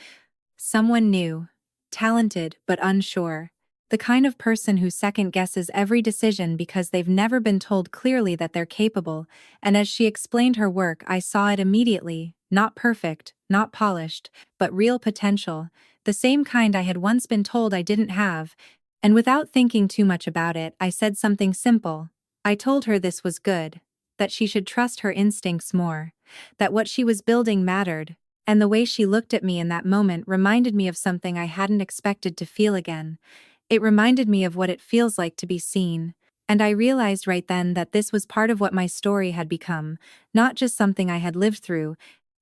someone new, talented but unsure. The kind of person who second guesses every decision because they've never been told clearly that they're capable, and as she explained her work, I saw it immediately. Not perfect, not polished, but real potential, the same kind I had once been told I didn't have. And without thinking too much about it, I said something simple. I told her this was good, that she should trust her instincts more, that what she was building mattered. And the way she looked at me in that moment reminded me of something I hadn't expected to feel again. It reminded me of what it feels like to be seen. And I realized right then that this was part of what my story had become, not just something I had lived through,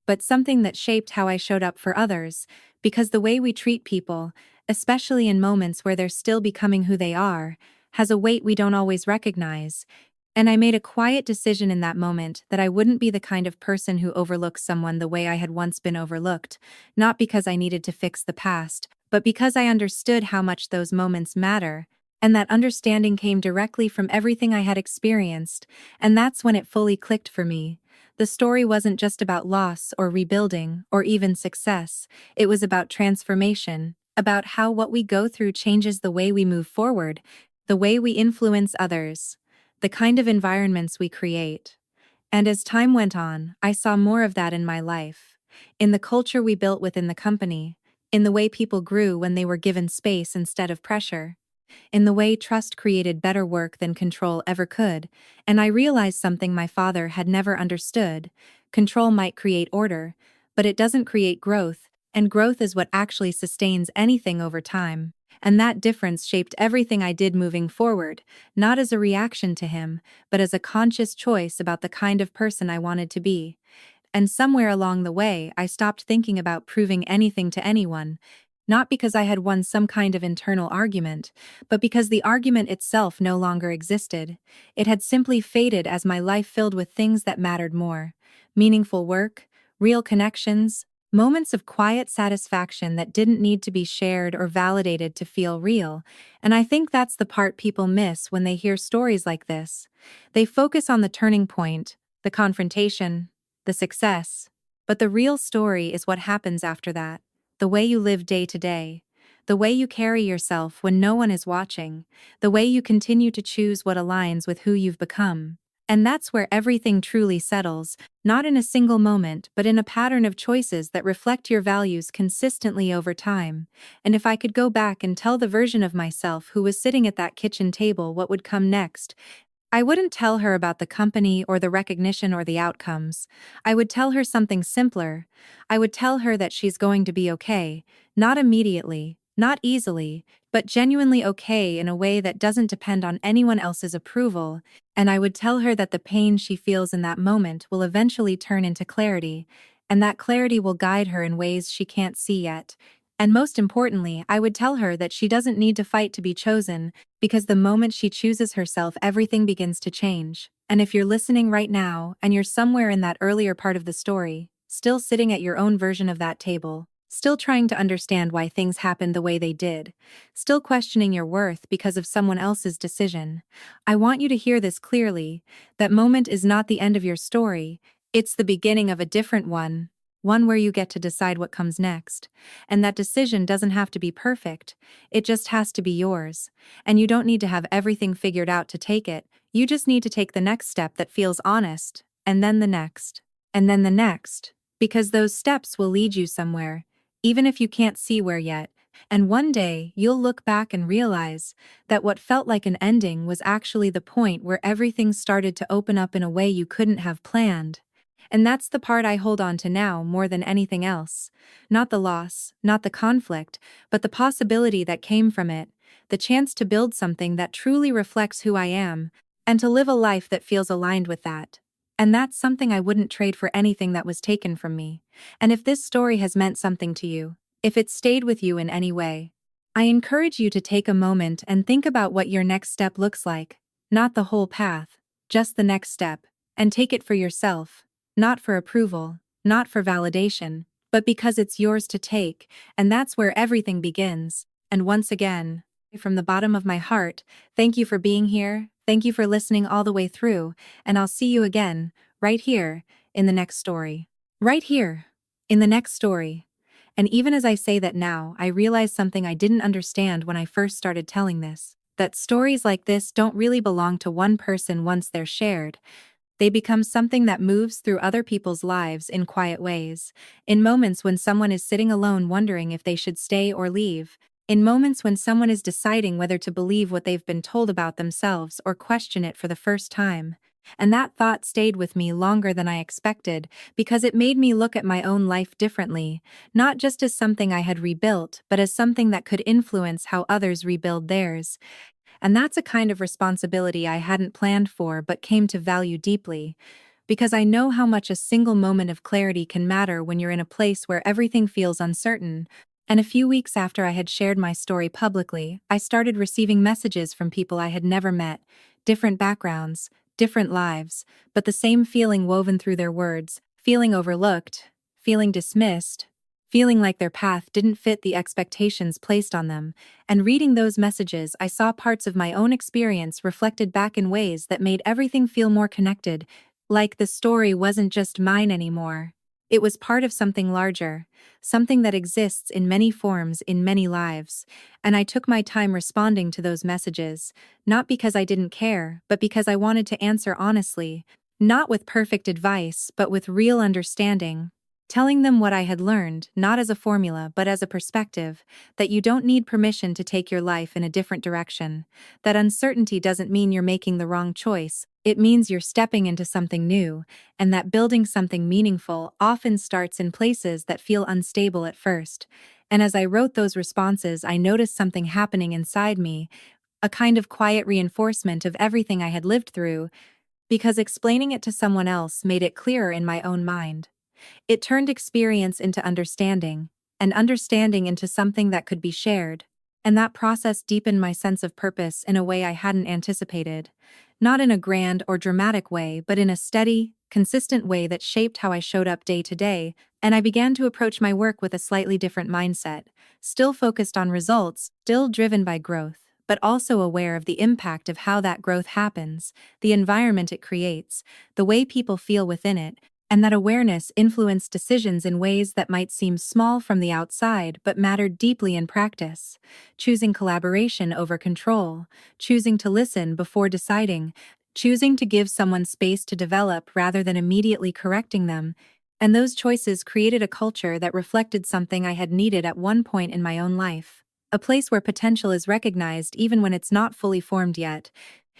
but something that shaped how I showed up for others. Because the way we treat people, especially in moments where they're still becoming who they are, has a weight we don't always recognize. And I made a quiet decision in that moment that I wouldn't be the kind of person who overlooks someone the way I had once been overlooked, not because I needed to fix the past, but because I understood how much those moments matter, and that understanding came directly from everything I had experienced, and that's when it fully clicked for me. The story wasn't just about loss or rebuilding or even success, it was about transformation, about how what we go through changes the way we move forward, the way we influence others, the kind of environments we create. And as time went on, I saw more of that in my life. In the culture we built within the company, in the way people grew when they were given space instead of pressure, in the way trust created better work than control ever could, and I realized something my father had never understood. Control might create order, but it doesn't create growth, and growth is what actually sustains anything over time. And that difference shaped everything I did moving forward, not as a reaction to him, but as a conscious choice about the kind of person I wanted to be. And somewhere along the way, I stopped thinking about proving anything to anyone, not because I had won some kind of internal argument, but because the argument itself no longer existed. It had simply faded as my life filled with things that mattered more: meaningful work, real connections, moments of quiet satisfaction that didn't need to be shared or validated to feel real. And I think that's the part people miss when they hear stories like this. They focus on the turning point, the confrontation, the success, but the real story is what happens after that. The way you live day to day, the way you carry yourself when no one is watching, the way you continue to choose what aligns with who you've become. And that's where everything truly settles, not in a single moment, but in a pattern of choices that reflect your values consistently over time. And if I could go back and tell the version of myself who was sitting at that kitchen table what would come next, I wouldn't tell her about the company or the recognition or the outcomes. I would tell her something simpler. I would tell her that she's going to be okay, not immediately, not easily, but genuinely okay in a way that doesn't depend on anyone else's approval. And I would tell her that the pain she feels in that moment will eventually turn into clarity, and that clarity will guide her in ways she can't see yet. And most importantly, I would tell her that she doesn't need to fight to be chosen, because the moment she chooses herself, everything begins to change. And if you're listening right now, and you're somewhere in that earlier part of the story, still sitting at your own version of that table, still trying to understand why things happened the way they did, still questioning your worth because of someone else's decision, I want you to hear this clearly. That moment is not the end of your story, it's the beginning of a different one. One where you get to decide what comes next. And that decision doesn't have to be perfect, it just has to be yours. And you don't need to have everything figured out to take it, you just need to take the next step that feels honest, and then the next, and then the next. Because those steps will lead you somewhere, even if you can't see where yet. And one day, you'll look back and realize that what felt like an ending was actually the point where everything started to open up in a way you couldn't have planned. And that's the part I hold on to now more than anything else. Not the loss, not the conflict, but the possibility that came from it, the chance to build something that truly reflects who I am, and to live a life that feels aligned with that. And that's something I wouldn't trade for anything that was taken from me. And if this story has meant something to you, if it stayed with you in any way, I encourage you to take a moment and think about what your next step looks like. Not the whole path, just the next step, and take it for yourself. Not for approval, not for validation, but because it's yours to take, and that's where everything begins. and once again, from the bottom of my heart, thank you for being here, thank you for listening all the way through, and I'll see you again, right here, in the next story. Right here, in the next story. And even as I say that now, I realize something I didn't understand when I first started telling this. That stories like this don't really belong to one person once they're shared. They become something that moves through other people's lives in quiet ways, in moments when someone is sitting alone wondering if they should stay or leave, in moments when someone is deciding whether to believe what they've been told about themselves or question it for the first time. And that thought stayed with me longer than I expected, because it made me look at my own life differently, not just as something I had rebuilt, but as something that could influence how others rebuild theirs. And that's a kind of responsibility I hadn't planned for but came to value deeply, because I know how much a single moment of clarity can matter when you're in a place where everything feels uncertain. And a few weeks after I had shared my story publicly, I started receiving messages from people I had never met, different backgrounds, different lives, but the same feeling woven through their words, feeling overlooked, feeling dismissed, feeling like their path didn't fit the expectations placed on them. And reading those messages, I saw parts of my own experience reflected back in ways that made everything feel more connected, like the story wasn't just mine anymore. It was part of something larger, something that exists in many forms in many lives. And I took my time responding to those messages, not because I didn't care, but because I wanted to answer honestly, not with perfect advice, but with real understanding. Telling them what I had learned, not as a formula but as a perspective, that you don't need permission to take your life in a different direction, that uncertainty doesn't mean you're making the wrong choice, it means you're stepping into something new, and that building something meaningful often starts in places that feel unstable at first. And as I wrote those responses, I noticed something happening inside me, a kind of quiet reinforcement of everything I had lived through, because explaining it to someone else made it clearer in my own mind. It turned experience into understanding, and understanding into something that could be shared. And that process deepened my sense of purpose in a way I hadn't anticipated. Not in a grand or dramatic way, but in a steady, consistent way that shaped how I showed up day to day, and I began to approach my work with a slightly different mindset, still focused on results, still driven by growth, but also aware of the impact of how that growth happens, the environment it creates, the way people feel within it, and that awareness influenced decisions in ways that might seem small from the outside but mattered deeply in practice. Choosing collaboration over control, choosing to listen before deciding, choosing to give someone space to develop rather than immediately correcting them. And those choices created a culture that reflected something I had needed at one point in my own life. A place where potential is recognized even when it's not fully formed yet.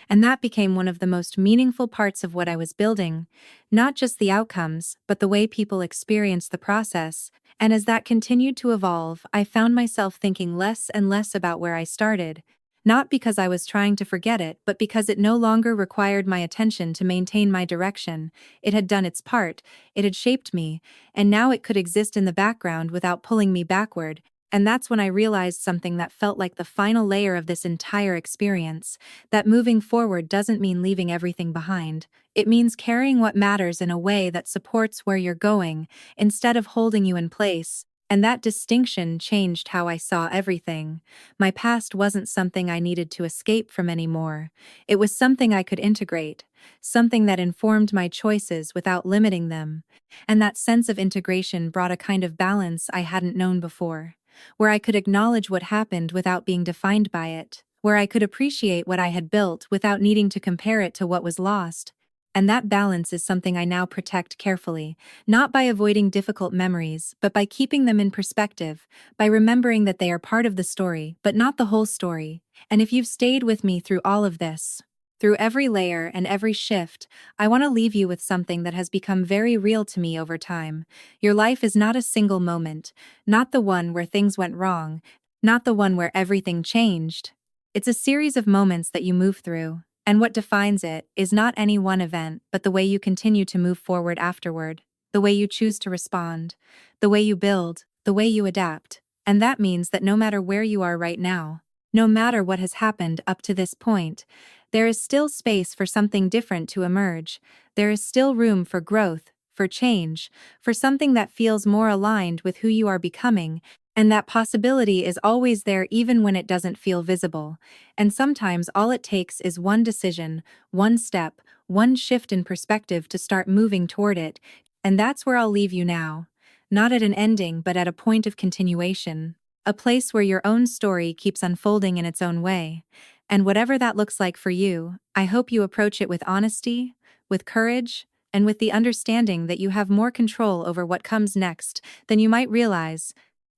And that became one of the most meaningful parts of what I was building, not just the outcomes, but the way people experience the process. And as that continued to evolve, I found myself thinking less and less about where I started, not because I was trying to forget it, but because it no longer required my attention to maintain my direction. It had done its part, it had shaped me, and now it could exist in the background without pulling me backward. And that's when I realized something that felt like the final layer of this entire experience, that moving forward doesn't mean leaving everything behind. It means carrying what matters in a way that supports where you're going, instead of holding you in place. And that distinction changed how I saw everything. My past wasn't something I needed to escape from anymore. It was something I could integrate, something that informed my choices without limiting them. And that sense of integration brought a kind of balance I hadn't known before, where I could acknowledge what happened without being defined by it, where I could appreciate what I had built without needing to compare it to what was lost. And that balance is something I now protect carefully, not by avoiding difficult memories, but by keeping them in perspective, by remembering that they are part of the story, but not the whole story. And if you've stayed with me through all of this, through every layer and every shift, I want to leave you with something that has become very real to me over time. Your life is not a single moment, not the one where things went wrong, not the one where everything changed. It's a series of moments that you move through, and what defines it is not any one event, but the way you continue to move forward afterward, the way you choose to respond, the way you build, the way you adapt. And that means that no matter where you are right now, no matter what has happened up to this point, there is still space for something different to emerge. There is still room for growth, for change, for something that feels more aligned with who you are becoming. And that possibility is always there even when it doesn't feel visible. And sometimes all it takes is one decision, one step, one shift in perspective to start moving toward it. And that's where I'll leave you now. Not at an ending, but at a point of continuation. A place where your own story keeps unfolding in its own way. And whatever that looks like for you, I hope you approach it with honesty, with courage, and with the understanding that you have more control over what comes next than you might realize.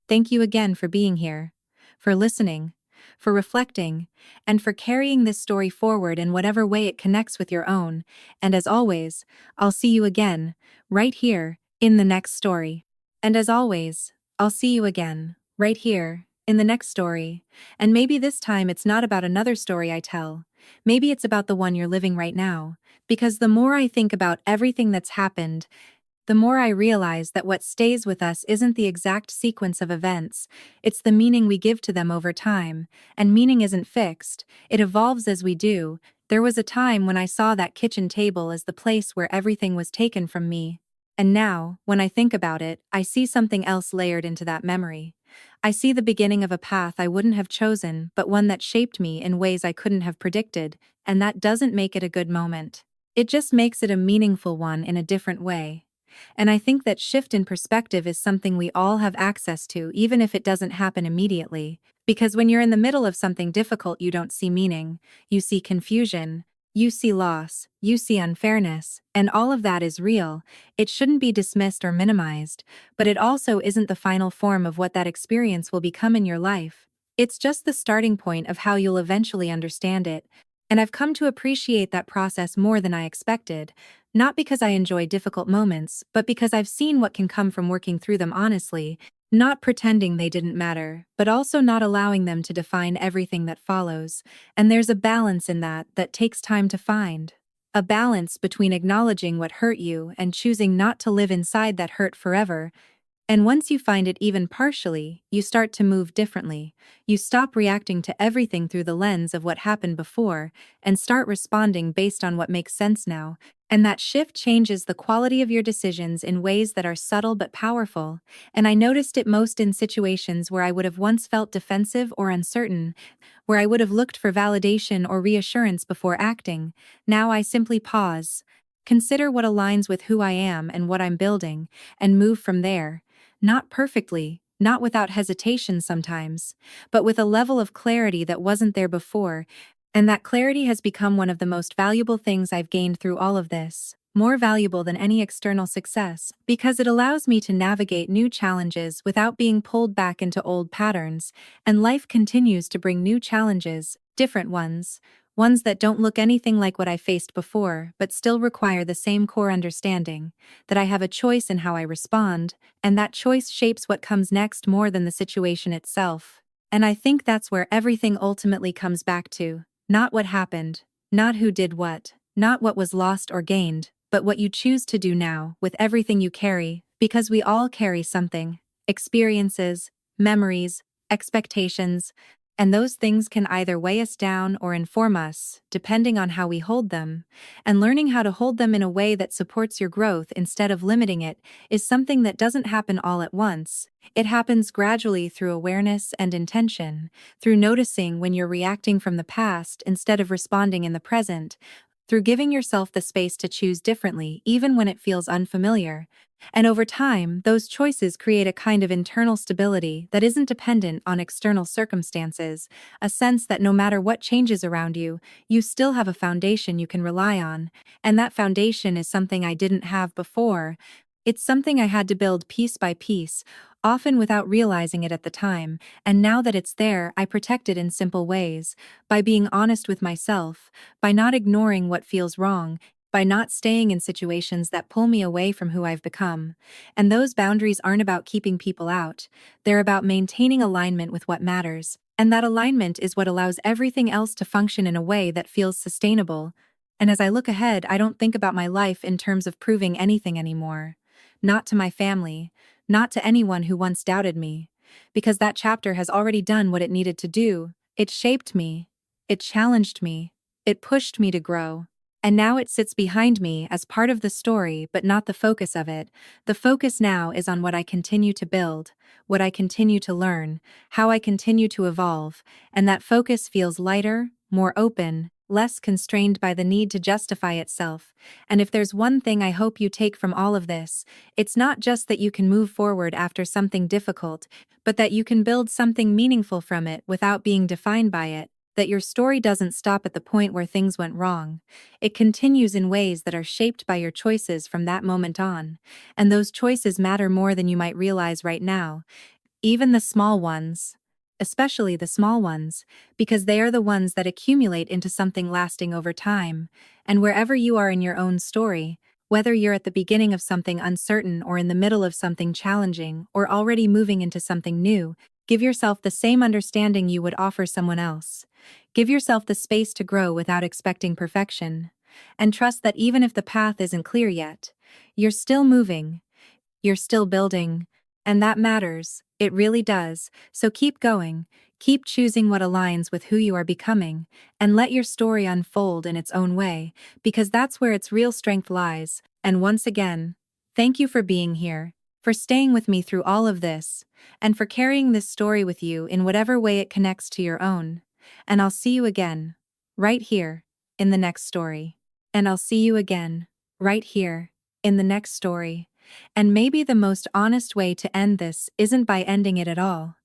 Thank you again for being here, for listening, for reflecting, and for carrying this story forward in whatever way it connects with your own. And as always, I'll see you again, right here, in the next story. And as always, I'll see you again, right here, in the next story. And maybe this time it's not about another story I tell. Maybe it's about the one you're living right now. Because the more I think about everything that's happened, the more I realize that what stays with us isn't the exact sequence of events, it's the meaning we give to them over time, and meaning isn't fixed, it evolves as we do. There was a time when I saw that kitchen table as the place where everything was taken from me. And now, when I think about it, I see something else layered into that memory. I see the beginning of a path I wouldn't have chosen, but one that shaped me in ways I couldn't have predicted, and that doesn't make it a good moment. It just makes it a meaningful one in a different way. And I think that shift in perspective is something we all have access to, even if it doesn't happen immediately. Because when you're in the middle of something difficult, you don't see meaning, you see confusion, you see loss, you see unfairness, and all of that is real. It shouldn't be dismissed or minimized, but it also isn't the final form of what that experience will become in your life. It's just the starting point of how you'll eventually understand it. And I've come to appreciate that process more than I expected. Not because I enjoy difficult moments, but because I've seen what can come from working through them honestly, not pretending they didn't matter, but also not allowing them to define everything that follows. And there's a balance in that takes time to find. A balance between acknowledging what hurt you and choosing not to live inside that hurt forever. And once you find it even partially, you start to move differently. You stop reacting to everything through the lens of what happened before, and start responding based on what makes sense now. And that shift changes the quality of your decisions in ways that are subtle but powerful. And I noticed it most in situations where I would have once felt defensive or uncertain, where I would have looked for validation or reassurance before acting. Now I simply pause, consider what aligns with who I am and what I'm building, and move from there. Not perfectly, not without hesitation sometimes, but with a level of clarity that wasn't there before, and that clarity has become one of the most valuable things I've gained through all of this, more valuable than any external success, because it allows me to navigate new challenges without being pulled back into old patterns, and life continues to bring new challenges, different ones that don't look anything like what I faced before, but still require the same core understanding, that I have a choice in how I respond, and that choice shapes what comes next more than the situation itself. And I think that's where everything ultimately comes back to. Not what happened, not who did what, not what was lost or gained, but what you choose to do now with everything you carry, because we all carry something, experiences, memories, expectations, and those things can either weigh us down or inform us, depending on how we hold them. And learning how to hold them in a way that supports your growth instead of limiting it is something that doesn't happen all at once. It happens gradually through awareness and intention, through noticing when you're reacting from the past instead of responding in the present, through giving yourself the space to choose differently even when it feels unfamiliar. And over time, those choices create a kind of internal stability that isn't dependent on external circumstances, a sense that no matter what changes around you, you still have a foundation you can rely on. And that foundation is something I didn't have before. It's something I had to build piece by piece, often without realizing it at the time, and now that it's there, I protect it in simple ways, by being honest with myself, by not ignoring what feels wrong, by not staying in situations that pull me away from who I've become. And those boundaries aren't about keeping people out, they're about maintaining alignment with what matters. And that alignment is what allows everything else to function in a way that feels sustainable. And as I look ahead, I don't think about my life in terms of proving anything anymore. Not to my family, not to anyone who once doubted me. Because that chapter has already done what it needed to do. It shaped me. It challenged me. It pushed me to grow. And now it sits behind me as part of the story but not the focus of it. The focus now is on what I continue to build, what I continue to learn, how I continue to evolve, and that focus feels lighter, more open, less constrained by the need to justify itself. And if there's one thing I hope you take from all of this, it's not just that you can move forward after something difficult, but that you can build something meaningful from it without being defined by it, that your story doesn't stop at the point where things went wrong. It continues in ways that are shaped by your choices from that moment on. And those choices matter more than you might realize right now. Even the small ones. Especially the small ones, because they are the ones that accumulate into something lasting over time. And wherever you are in your own story, whether you're at the beginning of something uncertain or in the middle of something challenging or already moving into something new, give yourself the same understanding you would offer someone else. Give yourself the space to grow without expecting perfection. And trust that even if the path isn't clear yet, you're still moving. You're still building. And that matters, it really does, so keep going, keep choosing what aligns with who you are becoming, and let your story unfold in its own way, because that's where its real strength lies. And once again, thank you for being here, for staying with me through all of this, and for carrying this story with you in whatever way it connects to your own. And I'll see you again, right here, in the next story. And I'll see you again, right here, in the next story. And maybe the most honest way to end this isn't by ending it at all,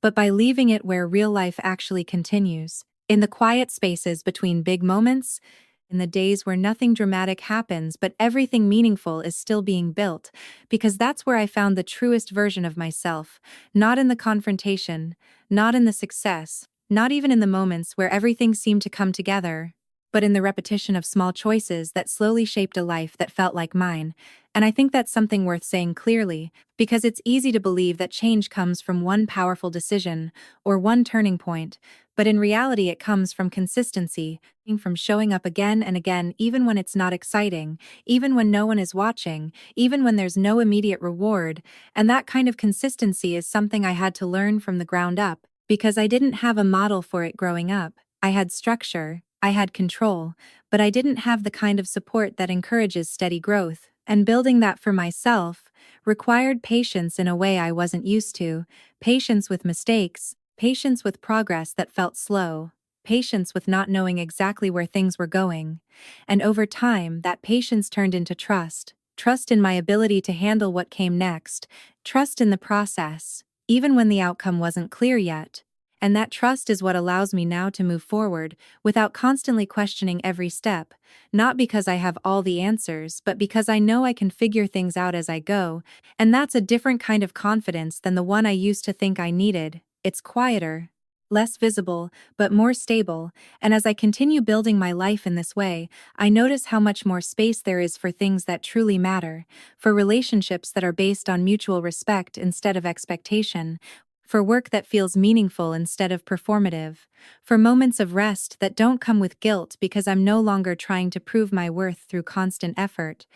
but by leaving it where real life actually continues, in the quiet spaces between big moments, in the days where nothing dramatic happens but everything meaningful is still being built, because that's where I found the truest version of myself, not in the confrontation, not in the success, not even in the moments where everything seemed to come together, but in the repetition of small choices that slowly shaped a life that felt like mine. And I think that's something worth saying clearly, because it's easy to believe that change comes from one powerful decision or one turning point, but in reality it comes from consistency, from showing up again and again even when it's not exciting, even when no one is watching, even when there's no immediate reward. And that kind of consistency is something I had to learn from the ground up, because I didn't have a model for it growing up. I had structure, I had control, but I didn't have the kind of support that encourages steady growth. And building that for myself required patience in a way I wasn't used to, patience with mistakes, patience with progress that felt slow, patience with not knowing exactly where things were going. And over time, that patience turned into trust, trust in my ability to handle what came next, trust in the process, even when the outcome wasn't clear yet. And that trust is what allows me now to move forward without constantly questioning every step, not because I have all the answers, but because I know I can figure things out as I go. And that's a different kind of confidence than the one I used to think I needed. It's quieter, less visible, but more stable. And as I continue building my life in this way, I notice how much more space there is for things that truly matter, for relationships that are based on mutual respect instead of expectation, for work that feels meaningful instead of performative, for moments of rest that don't come with guilt because I'm no longer trying to prove my worth through constant effort.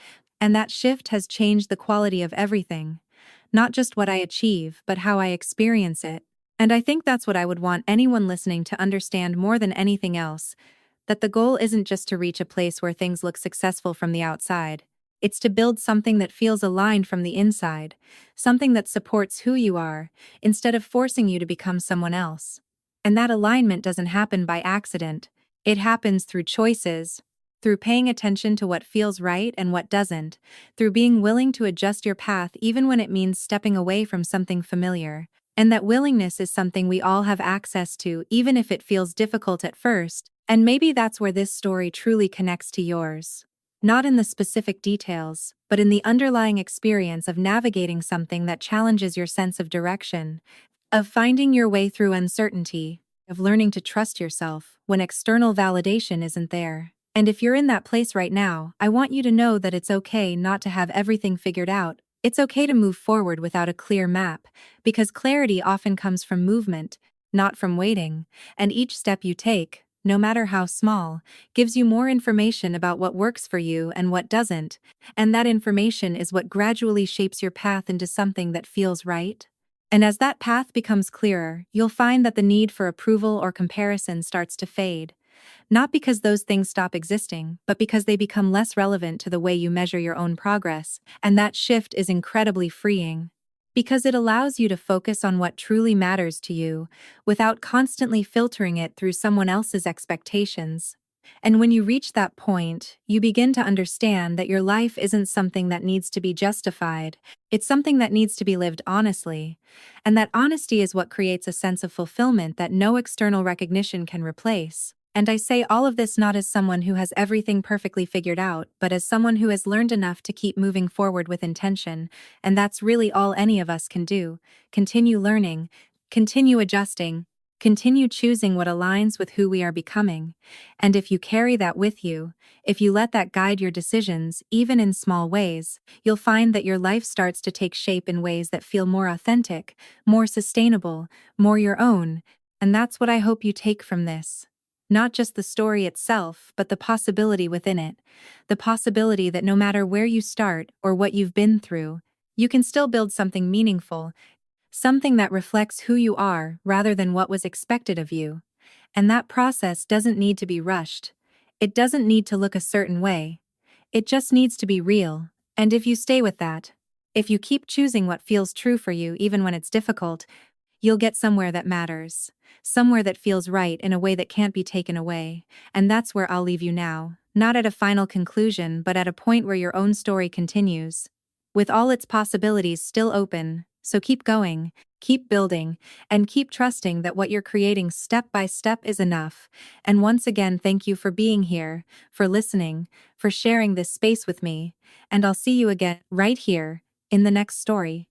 And that shift has changed the quality of everything, not just what I achieve, but how I experience it. And I think that's what I would want anyone listening to understand more than anything else, that the goal isn't just to reach a place where things look successful from the outside. It's to build something that feels aligned from the inside, something that supports who you are, instead of forcing you to become someone else. And that alignment doesn't happen by accident. It happens through choices, through paying attention to what feels right and what doesn't, through being willing to adjust your path even when it means stepping away from something familiar. And that willingness is something we all have access to, even if it feels difficult at first. And maybe that's where this story truly connects to yours. Not in the specific details, but in the underlying experience of navigating something that challenges your sense of direction, of finding your way through uncertainty, of learning to trust yourself when external validation isn't there. And if you're in that place right now, I want you to know that it's okay not to have everything figured out. It's okay to move forward without a clear map, because clarity often comes from movement, not from waiting, and each step you take, no matter how small, gives you more information about what works for you and what doesn't, and that information is what gradually shapes your path into something that feels right. And as that path becomes clearer, you'll find that the need for approval or comparison starts to fade. Not because those things stop existing, but because they become less relevant to the way you measure your own progress, and that shift is incredibly freeing. Because it allows you to focus on what truly matters to you, without constantly filtering it through someone else's expectations. And when you reach that point, you begin to understand that your life isn't something that needs to be justified, it's something that needs to be lived honestly. And that honesty is what creates a sense of fulfillment that no external recognition can replace. And I say all of this not as someone who has everything perfectly figured out, but as someone who has learned enough to keep moving forward with intention, and that's really all any of us can do. Continue learning, continue adjusting, continue choosing what aligns with who we are becoming. And if you carry that with you, if you let that guide your decisions, even in small ways, you'll find that your life starts to take shape in ways that feel more authentic, more sustainable, more your own. And that's what I hope you take from this. Not just the story itself, but the possibility within it. The possibility that no matter where you start or what you've been through, you can still build something meaningful, something that reflects who you are rather than what was expected of you. And that process doesn't need to be rushed. It doesn't need to look a certain way. It just needs to be real. And if you stay with that, if you keep choosing what feels true for you even when it's difficult, you'll get somewhere that matters. Somewhere that feels right in a way that can't be taken away. And that's where I'll leave you now. Not at a final conclusion, but at a point where your own story continues, with all its possibilities still open. So keep going, keep building, and keep trusting that what you're creating step by step is enough. And once again, thank you for being here, for listening, for sharing this space with me. And I'll see you again right here in the next story.